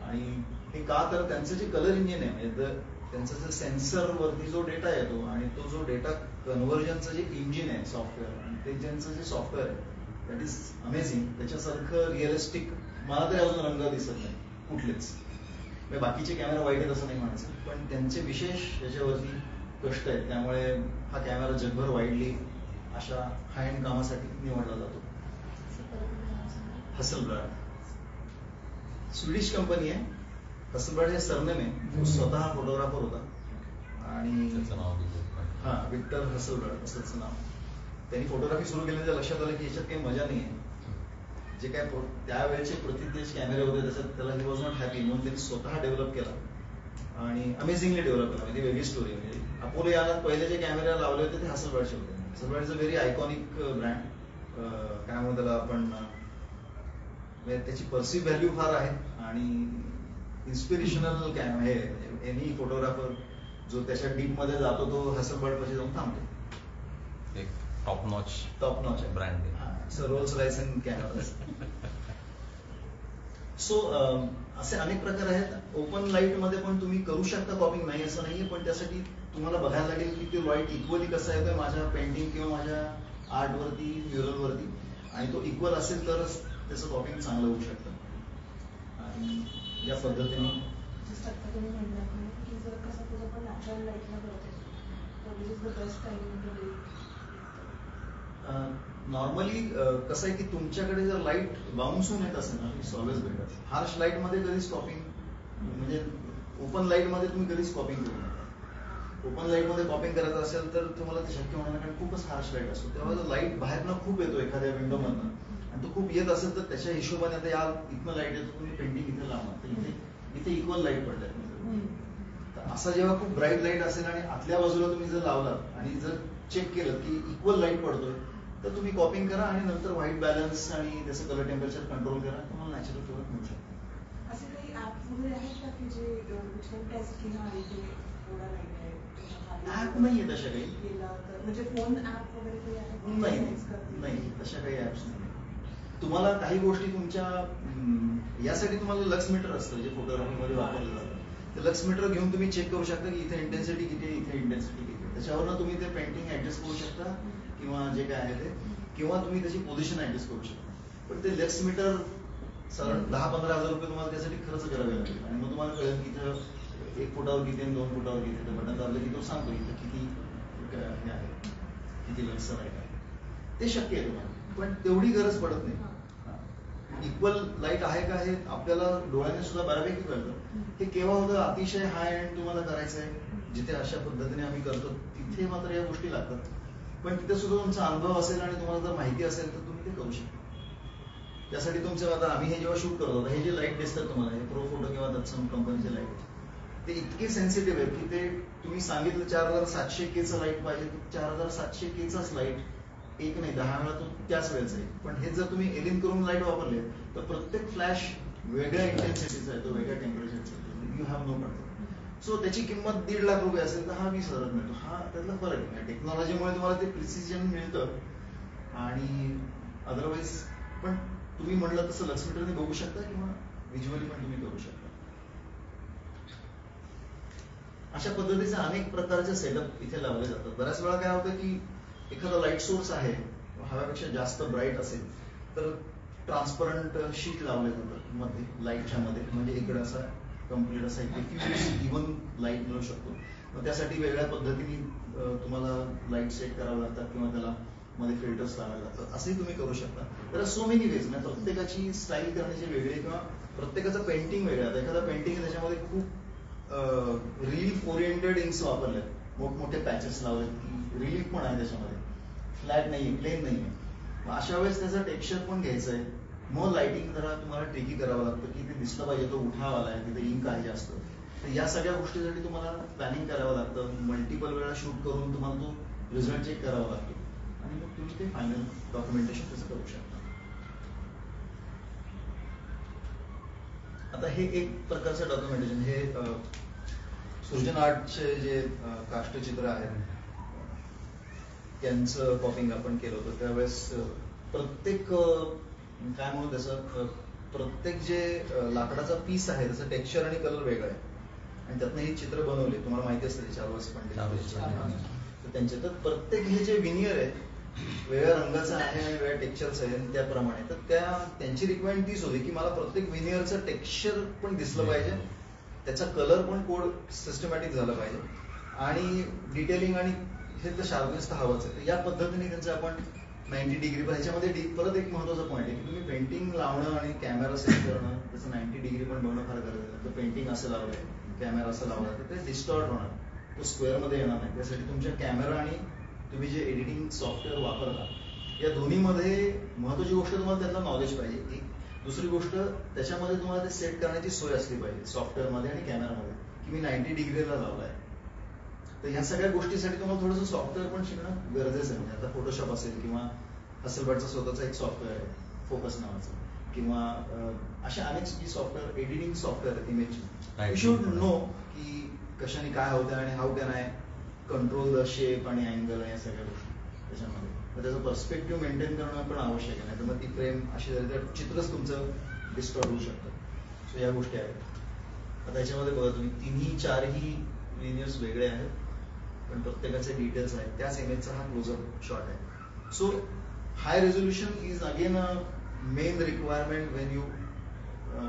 आणि हे का तर त्यांचं जे कलर इंजिन आहे म्हणजे त्यांचं जे सेन्सर वरती जो डेटा येतो आणि तो जो डेटा कन्व्हर्जनचं जे इंजिन आहे सॉफ्टवेअर आणि ते ज्यांचं जे सॉफ्टवेअर आहे दॅट इज अमेझिंग. त्याच्यासारखं रिअलिस्टिक मला तरी अजून रंग दिसत नाही कुठलेच. बाकीचे कॅमेरा वाईट आहेत असं नाही म्हणायचं, पण त्यांचे विशेष याच्यावरती कष्ट आहेत, त्यामुळे हा कॅमेरा जगभर वाईडली अशा हाय एंड कामासाठी निवडला जातो. हसलबर्ड स्वीडिश कंपनी आहे. हसलबर्ड हे सरनेम आहे. तो स्वतः फोटोग्राफर होता आणि हा विक्टर हसलबर्ड असंच नाव. त्यांनी फोटोग्राफी सुरू केल्यानंतर लक्षात आलं की याच्यात काही मजा नाही आहे. जे काय त्यावेळेचे प्रतिदेश कॅमेरे होते त्याच्यात त्याला ही वॉज नॉट हॅपी, म्हणून त्यांनी स्वतः डेव्हलप केला आणि अमेझिंगली डेव्हलप केला. म्हणजे वेगळी स्टोरी. म्हणजे अपोलो याला पहिले जे कॅमेरे लावले होते ते हसलबर्डचे होते. Hasselblad is a very iconic brand. काय म्हणतो त्याला आपण, त्याची परसिव्ह व्हॅल्यू फार आहे आणि इन्स्पिरेशनल कॅमेरा हे एनी फोटोग्राफर जो त्याच्या डीप मध्ये जातो तो हसलबर्ड पाशी जाऊन थांबतो. एक टॉप नॉच ब्रँड आहे. Rolls Royce and cameras. So असे अनेक प्रकार आहेत. ओपन लाईट मध्ये पण तुम्ही करू शकता कॉपिंग, नाही असं नाहीये, पण त्यासाठी तुम्हाला बघायला लागेल की ते लाईट इक्वली कसा येतोय माझ्या पेंटिंग किंवा माझ्या आर्ट वरती, म्युरल वरती, आणि तो इक्वल असेल तरच त्याचं कॉपिंग चांगलं होऊ शकतं. आणि या पद्धतीने नॉर्मली कसं आहे की तुमच्याकडे जर लाईट बाउन्स होऊन येत असेल ना, it's always better. Harsh light मध्ये कधीच कॉपिंग म्हणजे ओपन लाईट मध्ये तुम्ही कधीच कॉपिंग करू नका. ओपन लाईट मध्ये कॉपिंग करायचं असेल तर तुम्हाला ते शक्य होणार नाही, कारण खूपच हार्श लाईट असतो. तेव्हा जर लाईट बाहेरनं खूप येतो एखाद्या विंडो मधनं आणि तो खूप येत असेल तर त्याच्या हिशोबाने आता या इथनं लाईट येतो, तुम्ही पेंटिंग इथे लावणार तर इथे इक्वल लाईट पडतात. तर असा जेव्हा खूप ब्राईट लाईट असेल आणि आतल्या बाजूला तुम्ही जर लावलात आणि जर चेक केलं की इक्वल लाईट पडतोय तर तुम्ही कॉपिंग करा आणि नंतर व्हाईट बॅलन्स आणि त्याचं कलर टेम्परेचर कंट्रोल करा, तुम्हाला नॅचरल कलर मिळू शकतो. असे काही ऍप वगैरे आहेत का की जे टेस्ट की हा इथे एवढा लाईट आहे? ऍप नाहीये तशा काही. म्हणजे फोन ऍप वगैरे काही आहे? नाही तशा काही ऍप्स नाही. तुम्हाला काही गोष्टी तुमच्या यासाठी तुम्हाला लक्स मीटर असतं जे फोटोग्राफीमध्ये वापरलं जातं. ते लक्स मीटर घेऊन तुम्ही चेक करू शकता की इथे इंटेन्सिटी किती आहे, इथे इंटेन्सिटी किती आहे. त्याच्यावरनं तुम्ही ते पेंटिंग ऍडजस्ट करू शकता किंवा जे काय आहे ते, किंवा तुम्ही त्याची पोझिशन ऍडजस्ट करू शकता. पण ते लक्स मीटर साधारण 10-15 हजार रुपये तुम्हाला त्यासाठी खर्च करावे लागेल आणि मग तुम्हाला कळेल की इथं 1 फुटावर किती आणि 2 फुटावर किती. तर बटन दाबलं की तो सांगतो इथं किती हे आहे, किती लक्स लाईट आहे. ते शक्य आहे तुम्हाला, पण तेवढी गरज पडत नाही. इक्वल लाईट आहे का हे आपल्याला डोळ्याने सुद्धा बऱ्यापैकी कळतं. हे केव्हा होतं, अतिशय हाय एंड तुम्हाला करायचं आहे जिथे अशा पद्धतीने आम्ही करतो तिथे मात्र या गोष्टी लागतात. पण तिथे सुद्धा तुमचा अनुभव असेल आणि तुम्हाला जर माहिती असेल तर तुम्ही ते करू शकता. त्यासाठी तुमचं आता आम्ही हे जेव्हा शूट करतो हे जे लाईट दिसतात तुम्हाला, हे प्रो फोटो किंवा तत्सम कंपनीचे लाईट, ते इतके सेन्सिटिव्ह आहेत की ते तुम्ही सांगितलं 4700K लाईट पाहिजे तर 4700K लाईट एक नाही 10 वेळा तो त्याच वेळेचा आहे. पण हे जर तुम्ही एलिन करून लाईट वापरले तर प्रत्येक फ्लॅश वेगळ्या इंटेन्सिटीचा आहे, तो वेगळ्या टेम्परेचरचा. You have no control. So त्याची किंमत 1.5 लाख रुपये असेल तर हा 20,000 मिळतो. हा त्यातला फरक आहे. टेक्नॉलॉजीमुळे तुम्हाला ते प्रिसिजन मिळतं आणि अदरवाईज पण तुम्ही म्हणलं तसं लक्स मीटरने बघू शकता किंवा व्हिज्युअली पण तुम्ही करू शकता. अशा पद्धतीचे अनेक प्रकारचे सेटअप इथे लावले जातात. बऱ्याच वेळा काय होतं की एखादा लाईट सोर्स आहे हव्यापेक्षा जास्त ब्राईट असेल तर ट्रान्सपरंट शीट लावले जातात मध्ये, लाईटच्या मध्ये, म्हणजे इकडे असा कम्प्लीट असा एक इव्हन लाईट मिळू शकतो. मग त्यासाठी वेगळ्या पद्धतीने तुम्हाला लाईट सेट करावं लागतात किंवा त्याला मध्ये फिल्टर्स लावावे लागतात. असंही तुम्ही करू शकता. तर सो मेनी वेज, म्हणजे प्रत्येकाची स्टाईल करण्याची वेगळी किंवा प्रत्येकाचं पेंटिंग वेगळं. आता एखादा पेंटिंग त्याच्यामध्ये खूप रिलीफ ओरिएंटेड इंक्स वापरले, मोठमोठे पॅचेस लावले की रिलीफ पण आहे त्याच्यामध्ये, फ्लॅट नाहीये, प्लेन नाहीये. मग अशा वेळेस त्याचं टेक्स्चर पण घ्यायचं आहे. मग लाइटिंग जरा तुम्हाला ट्रिकी करावं लागतं की ते दिसलं पाहिजे तो उठाव आलाय, तिथे इंक आहे जास्त. तर या सगळ्या गोष्टीसाठी तुम्हाला प्लॅनिंग करावं लागतं, मल्टिपल वेळा शूट करून तुम्हाला तो रिझल्ट चेक करावा लागतो आणि मग तुम्ही ते फायनल डॉक्युमेंटेशन तसं करू शकता. आता हे एक प्रकारचं डॉक्युमेंटेशन, हे सृजन आर्टचे जे काष्टचित्र आहेत त्यांचं कॉपिंग आपण केलं होतं. त्यावेळेस प्रत्येक काय म्हणू त्याचं, प्रत्येक जे लाकडाचा पीस आहे त्याचं टेक्स्चर आणि कलर वेगळा आहे आणि त्यातनं हे चित्र बनवले. तुम्हाला माहिती असतं ते चार्ल्स पंडित त्यांचे. तर प्रत्येक हे जे विनियर आहे वेगळ्या रंगाचं आहे आणि वेगळ्या टेक्स्चरचं आहे त्याप्रमाणे. तर त्यांची रिक्वायरमेंट तीच होती की मला प्रत्येक विनियरचं टेक्स्चर पण दिसलं पाहिजे, त्याचा कलर पण कोड सिस्टमॅटिक झालं पाहिजे आणि डिटेलिंग आणि हे तर शार्पनेस तर हवंच आहे. या पद्धतीने त्यांचं आपण 90 डिग्री, पण ह्याच्यामध्ये परत एक महत्वाचा पॉईंट आहे की तुम्ही पेंटिंग लावणं आणि कॅमेरा सेट करणं त्याचं 90 डिग्री पण बघणं फार गरजेचं आहे. तर पेंटिंग असं लावलंय, कॅमेरा असं लावला तर ते डिस्टॉर्ट होणार, तो स्क्वेअर मध्ये येणार नाही. त्यासाठी तुमच्या कॅमेरा आणि तुम्ही जे एडिटिंग सॉफ्टवेअर वापरता या दोन्हीमध्ये महत्वाची गोष्ट तुम्हाला त्यातलं नॉलेज पाहिजे. एक दुसरी गोष्ट त्याच्यामध्ये तुम्हाला ते सेट करण्याची सोय असली पाहिजे सॉफ्टवेअरमध्ये आणि कॅमेरामध्ये की मी 90 डिग्रीला लावलाय. तर ह्या सगळ्या गोष्टीसाठी तुम्हाला थोडंसं सॉफ्टवेअर पण शिकणं गरजेचं आहे. म्हणजे आता फोटोशॉप असेल किंवा हसलबर्डचं स्वतःचा एक सॉफ्टवेअर आहे फोकस नावाचं, किंवा अशा अनेक सॉफ्टवेअर, एडिटिंग सॉफ्टवेअर आहेत इमेजची. यू शुड नो की कशाने काय होतं आणि how can I control the shape आणि अँगल या सगळ्या गोष्टी त्याच्यामध्ये. तर त्याचं पर्स्पेक्टिव्ह मेंटेन करणं पण आवश्यक आहे, नाही तर मग ती फ्रेम अशी झाली तर चित्रच तुमचं डिस्टॉर्ट होऊ शकतं. सो या गोष्टी आहेत. आता याच्यामध्ये बघा तुम्ही तिन्ही चारही लिनियर्स वेगळे आहेत पण प्रत्येकाचे डिटेल्स आहेत. त्याच इमेजचा हा क्लोजअप शॉट आहे. So high resolution is again a main requirement Wien you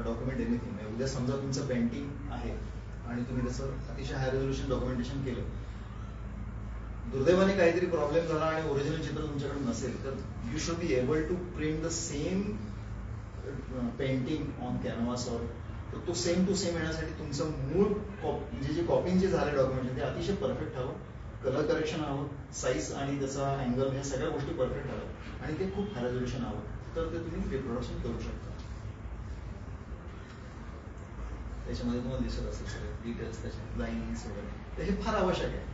document anything. उद्या समजा तुमचं पेंटिंग आहे आणि तुम्ही त्याचं अतिशय हाय रेझोल्युशन डॉक्युमेंटेशन केलं, दुर्दैवाने काहीतरी प्रॉब्लेम झाला आणि ओरिजिनल चित्र तुमच्याकडे नसेल तर you should be able to print the same painting on canvas or. तर तो सेम टू सेम येण्यासाठी तुमचं मूळ म्हणजे जे कॉपिंग जे झालं डॉक्युमेंट ते अतिशय परफेक्ट हवं, कलर करेक्शन हवं, साईज आणि त्याचा अँगल ह्या सगळ्या गोष्टी परफेक्ट हव्या आणि ते खूप हाय रेझोल्युशन हवं, तर ते तुम्ही रिप्रोडक्शन करू शकता. त्याच्यामध्ये तुम्हाला दिसत असेल सगळे डिटेल्स, त्याचे लाईन्स वगैरे. तर हे फार आवश्यक आहे.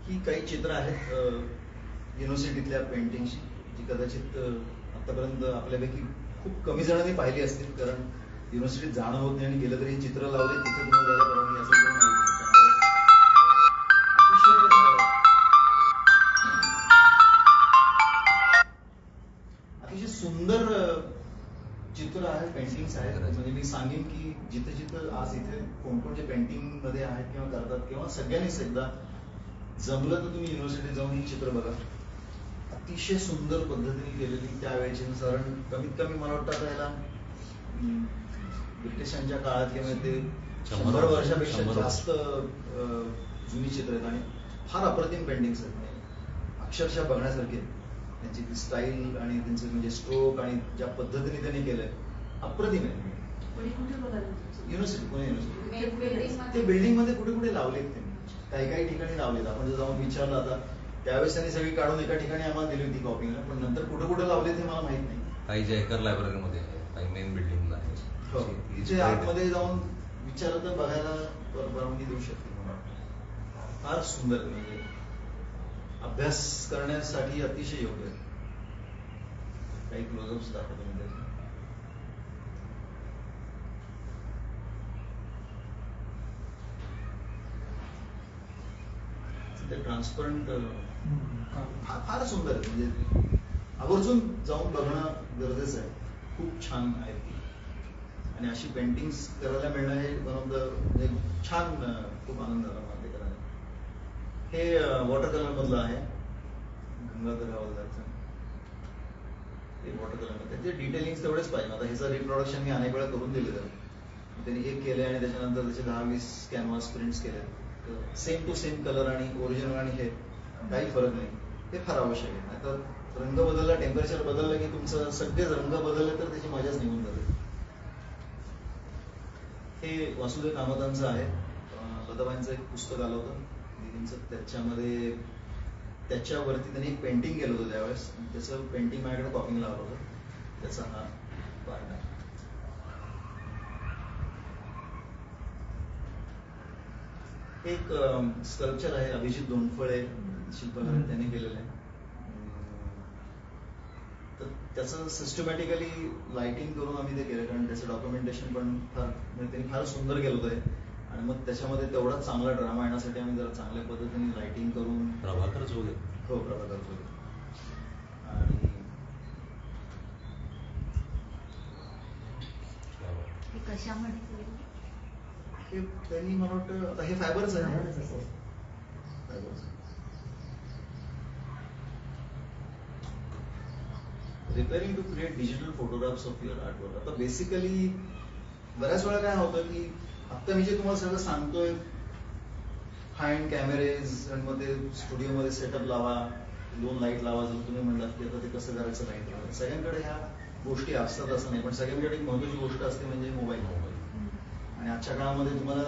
ही काही चित्र आहेत युनिव्हर्सिटीतल्या पेंटिंगची जी कदाचित आतापर्यंत आपल्यापैकी खूप कमी जणांनी पाहिली असतील, कारण युनिव्हर्सिटीत जाणं होत नाही आणि गेलं तरी चित्र लावले तिथे तुम्हाला जायला परवानगी असेल तर नाही. अतिशय सुंदर चित्र आहे, पेंटिंग्स आहेत. म्हणजे मी सांगेन की जिथे जिथं आज इथे कोणकोणते पेंटिंग मध्ये आहेत किंवा करतात किंवा सगळ्यांनीच एकदा जमलं तर तुम्ही युनिव्हर्सिटीत जाऊन ही चित्र बघा. अतिशय सुंदर पद्धतीने केलेली त्यावेळेची, कारण कमीत कमी मला वाटतं आता याला ब्रिटिशांच्या काळात किंवा ते 100 वर्षापेक्षा जास्त जुनी चित्र आहेत आणि फार अप्रतिम पेंटिंग्स आहेत. अक्षरशः बघण्यासारखे त्यांची ती स्टाईल आणि त्यांचे म्हणजे स्ट्रोक आणि ज्या पद्धतीने त्यांनी केलंय अप्रतिम आहे. युनिव्हर्सिटी, पुणे युनिव्हर्सिटी ते बिल्डिंग मध्ये कुठे कुठे लावलेत त्यांनी, काही काही ठिकाणी लावलेत. आपण जर जाऊन विचारलं आता, त्यावेळेस त्यांनी सगळी काढून एका ठिकाणी आम्हाला दिली होती कॉपीला, पण नंतर कुठे कुठे लावलेत हे मला माहित नाही. काही जयकर लायब्ररीमध्ये आहे, काही मेन बिल्डिंगला आहे. तिथे आतमध्ये जाऊन विचारलं तर बघायला परवानगी देऊ शकते. फार सुंदर, म्हणजे अभ्यास करण्यासाठी अतिशय योग्य. काही क्लोजअप्स दाखवतो मी त्याचे. ते ट्रान्सपरंट फार सुंदर आहे. म्हणजे आवर्जून जाऊन बघणं गरजेचं आहे. खूप छान आहे ती आणि अशी पेंटिंग्स करायला मिळणं हे वन ऑफ द म्हणजे छान, खूप आनंद झाला मला ते करायला. हे वॉटर कलर मधलं आहे, गंगाधर हवालदारचं. ते वॉटर कलर मध्ये त्याचे डिटेलिंग तेवढेच पाहिजे. आता ह्याचं रिप्रोडक्शन मी अनेक वेळा करून दिलेलं आहे. त्यांनी एक केले आणि त्याच्यानंतर त्याचे 10-20 कॅनव्हास प्रिंट्स केले. सेम टू सेम कलर आणि ओरिजिनल आणि हे काही फरक नाही. ते फार आवश्यक आहे. आता रंग बदलला, टेम्परेचर बदललं की तुमचं सगळे रंग बदलले तर त्याची मजाच निघून जाते. हे वासुदेव कामतांचं आहे. लताबाईंचं एक पुस्तक आलं होतं दीदींचं, त्याच्यामध्ये त्याच्यावरती त्यांनी एक पेंटिंग केलं होतं त्यावेळेस. त्याचं पेंटिंग माझ्याकडे कॉपिंगला आलं होतं. त्याचा हा पार्ट आहे. एक स्कल्पचर आहे अभिजित दोंडफळे शिल्पकार त्यांनी केलेलं आहे. तर त्याचं सिस्टमॅटिकली लाइटिंग करून आम्ही ते केलं, कारण त्याचं डॉक्युमेंटेशन पण फार म्हणजे त्यांनी फार सुंदर केलं होतं हे. आणि मग त्याच्यामध्ये तेवढाच चांगला ड्रामा येण्यासाठी आम्ही जरा चांगल्या पद्धतीने लाइटिंग करून. प्रभाकर चौधरी. हो, प्रभाकर चौधरी. आणि हे कशामध्ये केलं? हे त्यांनी मला वाटतं आता हे फायबरच आहे. फायबरच. Repairing to create digital photographs of your artwork. आता बेसिकली बऱ्याच वेळा काय होतं की आता मी जे तुम्हाला सगळं सांगतोय, हाय एंड कॅमेरेज आणि मग ते स्टुडिओमध्ये सेटअप लावा, 2 लाईट लावा, जर तुम्ही म्हणलात की आता ते कसं करायचं नाही. सगळ्यांकडे ह्या गोष्टी असतात असं नाही, पण सगळ्यांकडे एक महत्वाची गोष्ट असते म्हणजे मोबाईल. आणि आजच्या काळामध्ये तुम्हाला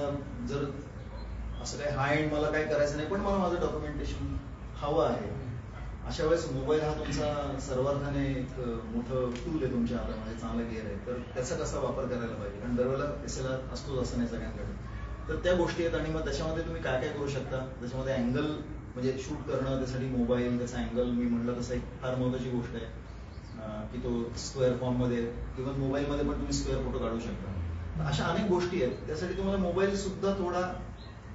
जर असं काही हाय एंड मला काय करायचं नाही, पण मला माझं डॉक्युमेंटेशन हवं आहे, अशा वेळेस मोबाईल हा तुमचा सर्वार्थाने एक मोठं टूल आहे तुमच्या हातामध्ये, चांगला गिअर आहे. तर त्याचा कसा वापर करायला पाहिजे, कारण दरवेळेला SLR असतोच असं नाही सगळ्यांकडे. तर त्या गोष्टी आहेत. आणि मग त्याच्यामध्ये तुम्ही काय काय करू शकता, त्याच्यामध्ये अँगल म्हणजे शूट करणं, त्यासाठी मोबाईल, त्याचा अँगल मी म्हटलं तसं एक फार महत्वाची गोष्ट आहे की तो स्क्वेअर फॉर्म मध्ये किंवा मोबाईलमध्ये पण तुम्ही स्क्वेअर फोटो काढू शकता. अशा अनेक गोष्टी आहेत. त्यासाठी तुम्हाला मोबाईल सुद्धा थोडा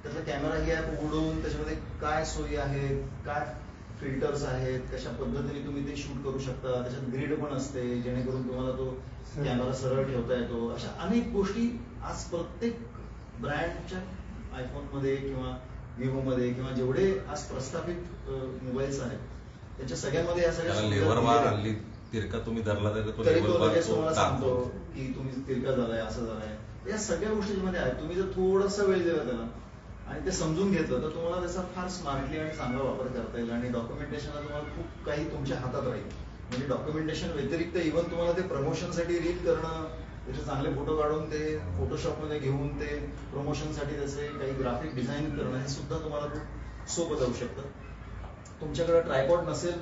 त्याचा कॅमेरा ही ॲप उघडून त्याच्यामध्ये काय सोयी आहेत, काय फिल्टर्स आहेत, कशा पद्धतीने तुम्ही ते शूट करू शकता. त्याच्यात ग्रिड पण असते जेणेकरून तुम्हाला तो कॅमेरा सरळ ठेवता येतो. अशा अनेक गोष्टी आज प्रत्येक ब्रँडच्या आयफोनमध्ये किंवा विवोमध्ये किंवा जेवढे आज प्रस्थापित मोबाईल्स आहेत त्याच्या सगळ्यामध्ये या सगळ्या तिरका तुम्ही धरला तरी तो लगेच तुम्हाला सांगतो की तुम्ही तिरका झालाय, असं झालाय. या सगळ्या गोष्टींमध्ये आहेत. तुम्ही जर थोडासा वेळ दिला त्याला आणि ते समजून घेतलं तर तुम्हाला त्याचा फार स्मार्टली आणि चांगला वापर करता येईल. आणि डॉक्युमेंटेशनला तुम्हाला खूप काही तुमच्या हातात राहील. म्हणजे डॉक्युमेंटेशन व्यतिरिक्त इव्हन तुम्हाला ते प्रमोशनसाठी रीड करणं, त्याचे चांगले फोटो काढून ते फोटोशॉपमध्ये घेऊन ते प्रमोशनसाठी त्याचे काही ग्राफिक डिझाईन करणं, हे सुद्धा तुम्हाला खूप सोपं जाऊ शकतं. तुमच्याकडे ट्रायपॉड नसेल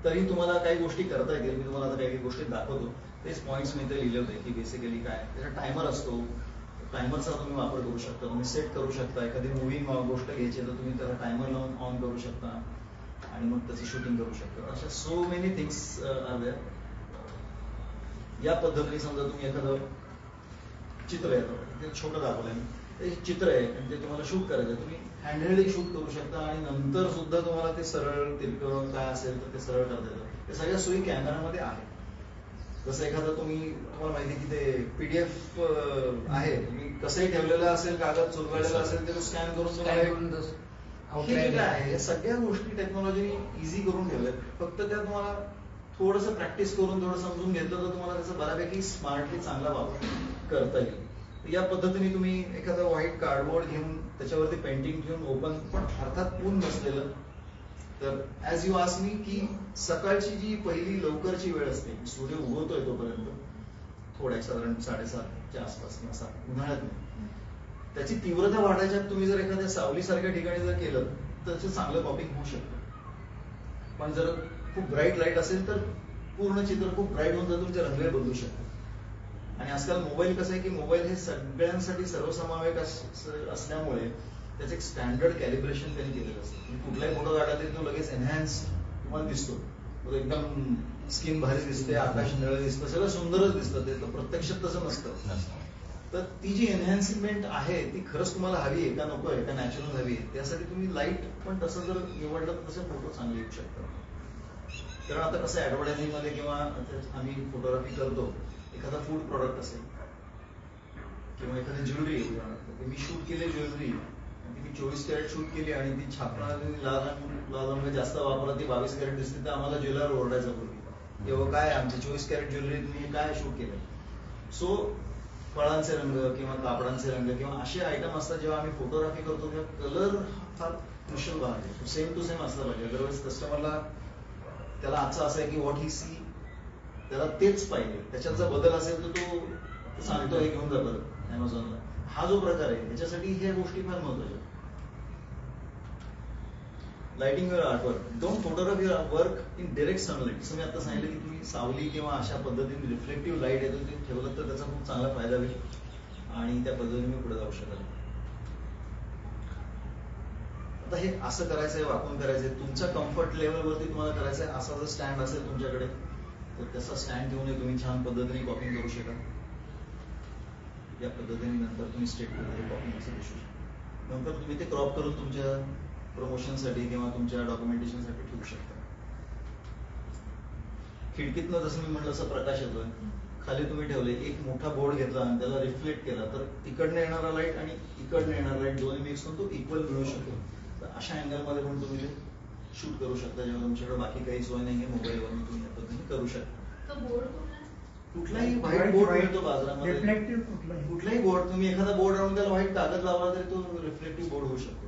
तरी तुम्हाला काही गोष्टी करता येतील. मी तुम्हाला आता काही गोष्टी दाखवतो. तेच पॉईंट्स मी ते लिहिले होते की बेसिकली काय, त्याचा टायमर असतो, टायमरचा तुम्ही वापर करू शकता. तुम्ही सेट करू शकता. एखादी मुव्हिंग गोष्ट घ्यायची तर तुम्ही त्याला टायमर लावून ऑन करू शकता आणि मग त्याची शूटिंग करू शकता. अशा so many things are there. या पद्धतीने समजा तुम्ही एखादं चित्र येतं, ते छोटं दाखवलंय, ते चित्र आहे आणि ते तुम्हाला शूट करायचं, तुम्ही हँडहेल्डही शूट करू शकता आणि नंतर सुद्धा तुम्हाला ते सरळ तिरकं काय असेल तर ते सरळ करता येतं. ते सगळ्या सोयी कॅमेरामध्ये आहेत. जसं एखादं तुम्हाला माहिती की ते PDF आहे, तुम्ही कसंही ठेवलेलं असेल, कागद चुरगळलेला असेल, ते स्कॅन करून तुम्हाला आहे. या सगळ्या गोष्टी टेक्नॉलॉजीने इझी करून ठेवल्यात. फक्त त्या तुम्हाला थोडंसं प्रॅक्टिस करून थोडं समजून घेतलं तर तुम्हाला त्याचा बऱ्यापैकी स्मार्टली चांगला वापर करता येईल. या पद्धतीने तुम्ही एखादं व्हाईट कार्डबोर्ड घेऊन त्याच्यावरती पेंटिंग घेऊन ओपन, पण अर्थात ऊन नसलेलं. तर ऍज यू आस्क मी की सकाळची जी पहिली लवकरची वेळ असते, सूर्य उगवतोय तोपर्यंत, थोड्या साधारण 7:30च्या आसपास किंवा 7 उन्हाळ्यात नाही, त्याची तीव्रता वाढायच्या तुम्ही जर एखाद्या सावलीसारख्या ठिकाणी जर केलं तर त्याचं चांगलं पॉपिंग होऊ शकतं. पण जर खूप ब्राईट लाईट असेल तर पूर्ण चित्र खूप ब्राईट होऊन जातं, तुमचे रंग बदलू शकतात. आणि आजकाल मोबाईल कसं आहे की मोबाईल हे सगळ्यांसाठी सर्वसमावेश असल्यामुळे त्याचं एक स्टँडर्ड कॅलिब्रेशन त्यांनी केलेलं असतं. कुठलाही फोटो काढला तरी तो लगेच एनहॅन्स तुम्हाला दिसतो, तो एकदम स्किन भारी दिसते, आकाश निळं दिसतं, सगळं सुंदरच दिसतं. ते प्रत्यक्षात तसं नसतं. तर ती जी एनहॅन्समेंट आहे ती खरंच तुम्हाला हवी आहे का नको आहे, का नॅचरल हवी आहे, त्यासाठी तुम्ही लाईट पण तसं जर निवडलं तर तसे फोटो चांगले येऊ शकतात. कारण आता कसं ऍडव्हर्टायझिंग मध्ये किंवा आम्ही फोटोग्राफी करतो, एखादा फूड प्रॉडक्ट असेल किंवा एखादी ज्वेलरी, मी शूट केली ज्वेलरी, मी 24 कॅरेट शूट केली आणि ती छापणारी लाल रंग जास्त वापरला, ती 22 कॅरेट दिसते, तर आम्हाला ज्वेलर ओरडायचा पूर्वी, तेव्हा काय आमची 24 कॅरेट ज्वेलरी तुम्ही काय शूट केलं. सो फळांचे रंग किंवा कापडांचे रंग किंवा असे आयटम असतात, जेव्हा आम्ही फोटोग्राफी करतो तेव्हा कलर फार क्रुशियल भाग आहे. सेम टू सेम असला पाहिजे. अदरवाईज कस्टमरला त्याला आजचं असं आहे की व्हॉट ही सी, त्याला तेच पाहिजे. त्याच्यात जर बदल असेल तर तो सांगतो हे घेऊन जा बरं अमेझॉनला. हा जो प्रकार आहे त्याच्यासाठी ह्या गोष्टी फार महत्वाच्या. Lighting your artwork, don't photograph your work in direct sunlight. जसं मी आता सांगितलं की तुम्ही सावली किंवा अशा पद्धतीने रिफ्लेक्टिव्ह लाईट येतो ते ठेवलं तर त्याचा खूप चांगला फायदा होईल आणि त्या पद्धतीने मी पुढे जाऊ शकाल. आता हे असं करायचंय, वाकून करायचंय, तुमच्या कम्फर्ट लेवलवरती तुम्हाला करायचंय. असा जर स्टँड असेल तुमच्याकडे तर त्याचा स्टँड घेऊन तुम्ही छान पद्धतीने कॉपिंग करू शकाल. या पद्धतीने नंतर तुम्ही स्टेटमेंट कॉपिंग असं दिसू शकता. नंतर तुम्ही ते क्रॉप करून तुमच्या प्रमोशनसाठी किंवा तुमच्या डॉक्युमेंटेशनसाठी ठेवू शकता. खिडकीतनं जसं मी म्हटलं असं प्रकाश येतोय, खाली तुम्ही ठेवले, एक मोठा बोर्ड घेतला आणि त्याला रिफ्लेक्ट केला तर इकडनं येणारा लाईट आणि इकडनं येणारा लाईट दोन्ही मिक्स होऊन तो इक्वल मिळू शकतो. तर अशा अँगलमध्ये पण तुम्ही ते शूट करू शकता, जेव्हा तुमच्याकडे बाकी काही सोय नाहीये मोबाईलवरून तुम्ही या पद्धतीने करू शकता. तो बोर्ड कुठला? कुठलाही व्हाईट बोर्ड मिळतो बाजारामध्ये. रिफ्लेक्टिव्ह कुठलाही बोर्ड, तुम्ही एखादा बोर्ड आणून त्याला व्हाईट कागद लावला तरी तो रिफ्लेक्टिव्ह बोर्ड होऊ शकतो.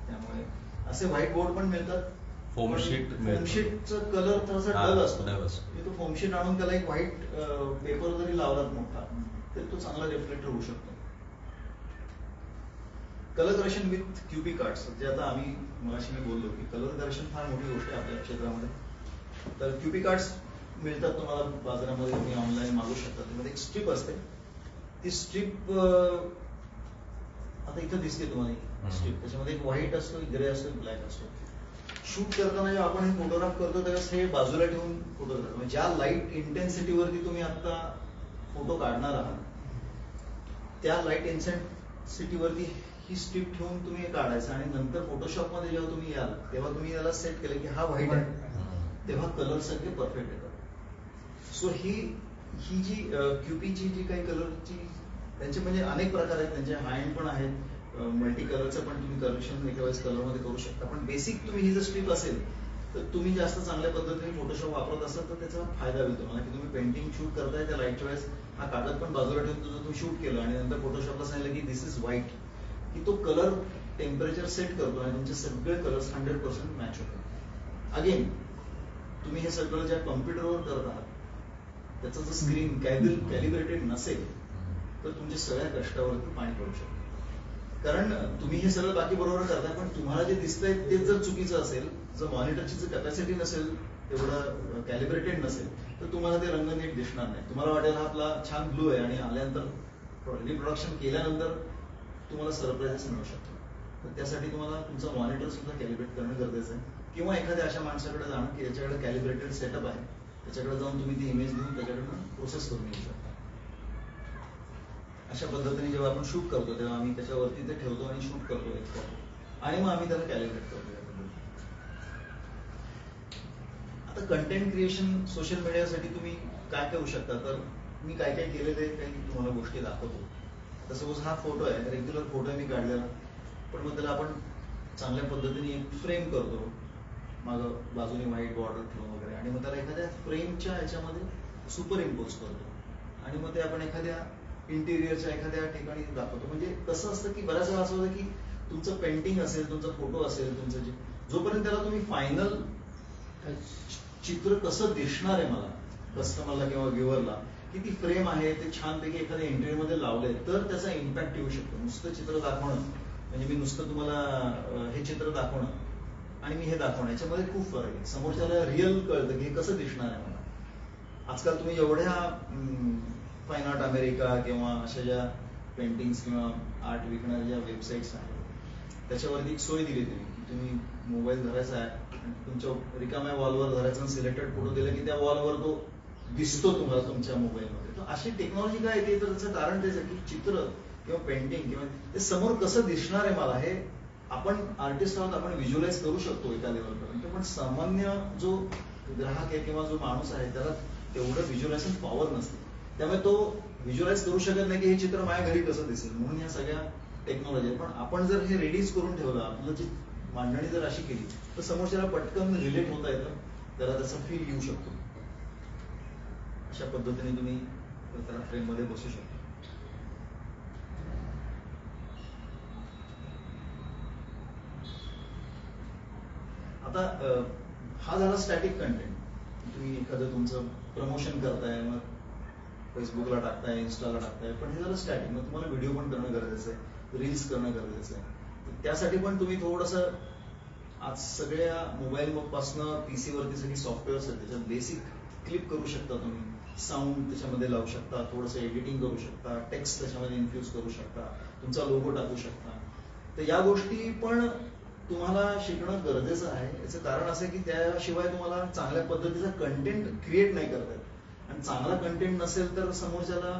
त्यामुळे असे व्हाईट बोर्ड पण मिळतात. फोम शीटचा कलर थोडासा डल असतो. तो फोम शीट आणून त्याला एक व्हाईट पेपर जरी लावलात मोठा तर तो चांगला रिफ्लेक्ट होऊ शकतो. Colour correction with QP cards, जे आता आम्ही मगाशी मी बोललो की कलर करेक्शन फार मोठी गोष्ट आहे आपल्या क्षेत्रामध्ये. तर क्यूपी कार्ड्स मिळतात तुम्हाला बाजारामध्ये, तुम्ही ऑनलाईन मागू शकता. त्यामध्ये एक स्ट्रीप असते, ती स्ट्रीप आता इथं दिसते तुम्हाला स्ट्रीप. त्याच्यामध्ये एक व्हाईट असतो, एक ग्रे असतो, एक ब्लॅक असतो. शूट करताना जेव्हा आपण हे फोटोग्राफ करतो त्यावेळेस हे बाजूला ठेवून फोटोग्राफ, म्हणजे ज्या लाईट इंटेन्सिटीवरती तुम्ही आता फोटो काढणार आहात त्या लाईट इंटेन्सिटीवरती ही स्ट्रीप ठेवून तुम्ही काढायचं. आणि नंतर फोटोशॉप मध्ये जेव्हा तुम्ही याल तेव्हा तुम्ही याला सेट केलं की हा व्हाईट आहे, तेव्हा कलर सगळे परफेक्ट येतात. सो ही जी क्यूपीची जी काही कलरची त्यांचे म्हणजे अनेक प्रकार आहेत, त्यांचे हाय एंड पण आहेत, मल्टी कलरचं पण तुम्ही करेक्शन एका वेळेस कलरमध्ये करू शकता. पण बेसिक तुम्ही ही जर स्ट्रीप असेल तर तुम्ही जास्त चांगल्या पद्धतीने फोटोशॉप वापरत असाल तर त्याचा फायदा होईल तुम्हाला, की तुम्ही पेंटिंग शूट करताय त्या लाईटच्या वेळेस हा कागद पण बाजूला ठेवून तुझं तुम्ही शूट केलं आणि नंतर फोटोशॉपला सांगितलं की दिस इज व्हाईट, की तो कलर टेम्परेचर सेट करतो आणि तुमचे सगळे कलर्स 100% मॅच होतात. अगेन तुम्ही हे सगळं ज्या कॉम्प्युटरवर करत आहात त्याचं जर स्क्रीन कॅलिब्रेटेड नसेल तर तुमच्या सगळ्या कष्टावरती पाणी पडू शकतं. कारण तुम्ही हे सगळं बाकी बरोबर करताय पण तुम्हाला जे दिसतंय तेच जर चुकीचं असेल, जर मॉनिटरची जर कॅपॅसिटी नसेल, तेवढं कॅलिब्रेटेड नसेल तर तुम्हाला ते रंग नीट दिसणार नाही. तुम्हाला वाटेल हा आपला छान ब्लू आहे आणि आल्यानंतर रिप्रोडक्शन केल्यानंतर तुम्हाला सरप्राइजेस मिळू शकतो. तर त्यासाठी तुम्हाला तुमचं मॉनिटर सुद्धा कॅलिब्रेट करणं गरजेचं आहे. किंवा एखाद्या अशा माणसाकडे जाणं की ज्याच्याकडे कॅलिब्रेटेड सेटअप आहे, त्याच्याकडे जाऊन तुम्ही ती इमेज घेऊन त्याच्याकडनं प्रोसेस करून घेऊ शकता. अशा पद्धतीने जेव्हा आपण शूट करतो तेव्हा आम्ही त्याच्यावरती ते ठेवतो आणि शूट करतो एक फोटो आणि मग आम्ही त्याला कॅलिब्रेट करतो. आता कंटेंट क्रिएशन सोशल मीडियासाठी तुम्ही काय करू शकता, तर मी काय काय केलेले काही तुम्हाला गोष्टी दाखवतो. तर सपोज हा फोटो आहे, रेग्युलर फोटो आहे मी काढलेला, पण मग त्याला आपण चांगल्या पद्धतीने एक फ्रेम करतो, मागं बाजूने व्हाईट बॉर्डर ठेवून वगैरे, आणि मग त्याला एखाद्या फ्रेमच्या ह्याच्यामध्ये सुपर इम्पोज करतो आणि मग ते आपण एखाद्या इंटिरियरच्या एखाद्या ठिकाणी दाखवतो. म्हणजे कसं असतं की बऱ्याच वेळा असं होतं की तुमचं पेंटिंग असेल, तुमचा फोटो असेल, तुमचं जे जोपर्यंत त्याला तुम्ही फायनल चित्र कसं दिसणार आहे मला कस्टमरला किंवा व्ह्युअरला, की ती फ्रेम आहे ते छानपैकी एखाद्या इंटरव्ह्यूमध्ये लावलंय तर त्याचा इम्पॅक्ट येऊ शकतो. नुसतं चित्र दाखवणं म्हणजे मी नुसतं तुम्हाला हे चित्र दाखवणं आणि मी हे दाखवणं याच्यामध्ये खूप फरक आहे. समोरच्याला रिअल कळतं की हे कसं दिसणार आहे मला. आजकाल तुम्ही एवढ्या फाईन आर्ट अमेरिका किंवा अशा ज्या पेंटिंग्स किंवा आर्ट विकणाऱ्या ज्या वेबसाईट्स आहेत त्याच्यावरती एक सोय दिली की तुम्ही मोबाईल धरायचा आहे आणि तुमच्या रिकाम्या वॉलवर धरायचा आणि सिलेक्टेड फोटो दिला की त्या वॉलवर तो दिसतो तुम्हाला तुमच्या मोबाईलमध्ये. तर अशी टेक्नॉलॉजी काय येते तर त्याचं कारण तेच आहे की चित्र किंवा पेंटिंग किंवा ते समोर कसं दिसणार आहे मला हे आपण आर्टिस्ट आहोत, आपण व्हिज्युअलाइज करू शकतो एका लेवलपर्यंत. पण सामान्य जो ग्राहक आहे किंवा जो माणूस आहे त्याला तेवढं व्हिज्युअलायझेशन पॉवर नसते, त्यामुळे तो व्हिज्युअलाइज करू शकत नाही की हे चित्र माझ्या घरी कसं दिसेल. म्हणून या सगळ्या टेक्नॉलॉजी. पण आपण जर हे रेडीज करून ठेवलं, आपलं जी मांडणी जर अशी केली तर समोरच्याला पटकन रिलेट होता येतं, त्याला त्याचा फील येऊ शकतो. अशा पद्धतीने तुम्ही त्याला फ्रेम मध्ये बसू शकता. आता हा झाला स्टॅटिक कंटेंट. तुम्ही एखादं तुमचं प्रमोशन करताय, मग फेसबुकला टाकताय, इन्स्टाला टाकताय, पण हे झालं स्टॅटिक. मग तुम्हाला व्हिडिओ पण करणं गरजेचं आहे, रील्स करणं गरजेचं आहे. त्यासाठी पण तुम्ही थोडंसं आज सगळ्या मोबाईल पासनं पीसी वरती सगळी सॉफ्टवेअर्स आहेत, त्याच्यात बेसिक क्लिप करू शकता तुम्ही, साऊंड त्याच्यामध्ये लावू शकता, थोडंसं एडिटिंग करू शकता, टेक्स्ट त्याच्यामध्ये इन्फ्यूज करू शकता, तुमचा लोगो टाकू शकता. तर या गोष्टी पण तुम्हाला शिकणं गरजेचं आहे. याचं कारण असं आहे की त्याशिवाय तुम्हाला चांगल्या पद्धतीचा कंटेंट क्रिएट नाही करता येत आणि चांगला कंटेंट नसेल तर समोरच्याला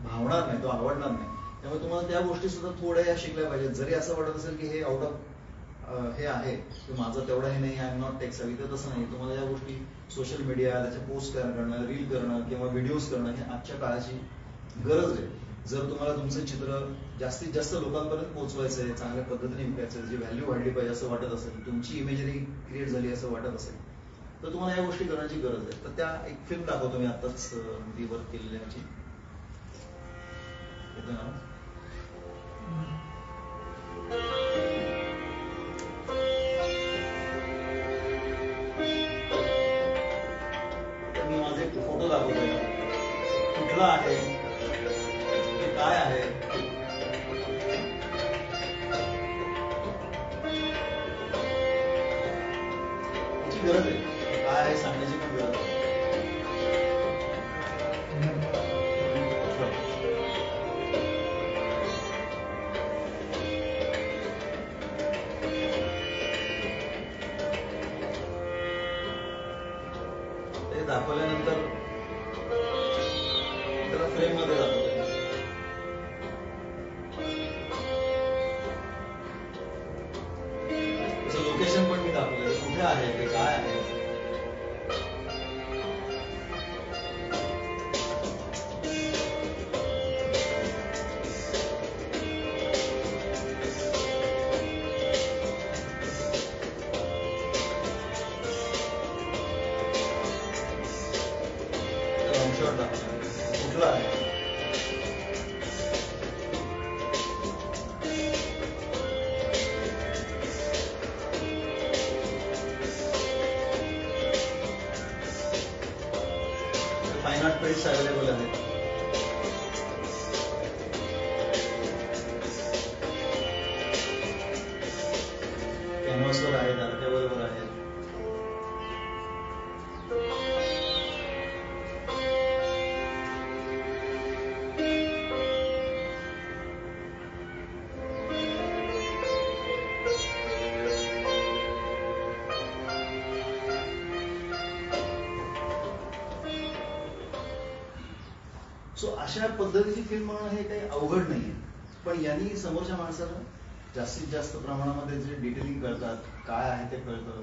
भावणार नाही, तो आवडणार नाही. त्यामुळे तुम्हाला त्या गोष्टी सुद्धा थोड्या या शिकल्या पाहिजेत. जरी असं वाटत असेल की हे आउट ऑफ हे आहे की माझं तेवढं हे नाही, I am not tech savvy, तर तसं नाही. तुम्हाला या गोष्टी सोशल मीडिया, त्याच्या पोस्ट करणं, रील करणं किंवा व्हिडिओज करणं हे आजच्या काळाची गरज आहे. जर तुम्हाला तुमचं चित्र जास्तीत जास्त लोकांपर्यंत पोहोचवायचं आहे, चांगल्या पद्धतीने विकायचं आहे, जी व्हॅल्यू वाढली पाहिजे असं वाटत असेल, तुमची इमेजरी क्रिएट झाली असं वाटत असेल, तर तुम्हाला या गोष्टी करण्याची गरज आहे. तर त्या एक फिल्म दाखवतो मी आताच ती वर्क केलेली याची. येतं ना? मी माझे फोटो दाखवतोय. कुठला आहे, ते काय आहे, याची गरज आहे. काय आहे सांगण्याची पण गरज आहे. ते दाखवल्यानंतर त्याला फ्रेम मध्ये दाखवतोय. त्याचं लोकेशन पण मी दाखवलंय, कुठे आहे, ते काय आहे. शॉट दाखवला कुठला आहे. फाईन आर्ट पेंट्स अवेलेबल आहेत. कॅनव्हासवर आहेत, आर्कायव्हलवर आहेत. सो अशा पद्धतीची फिल्म म्हणणं हे काही अवघड नाहीये. पण यांनी समोरच्या माणसाला जास्तीत जास्त प्रमाणामध्ये जे डिटेलिंग करतात, काय आहे ते कळतं,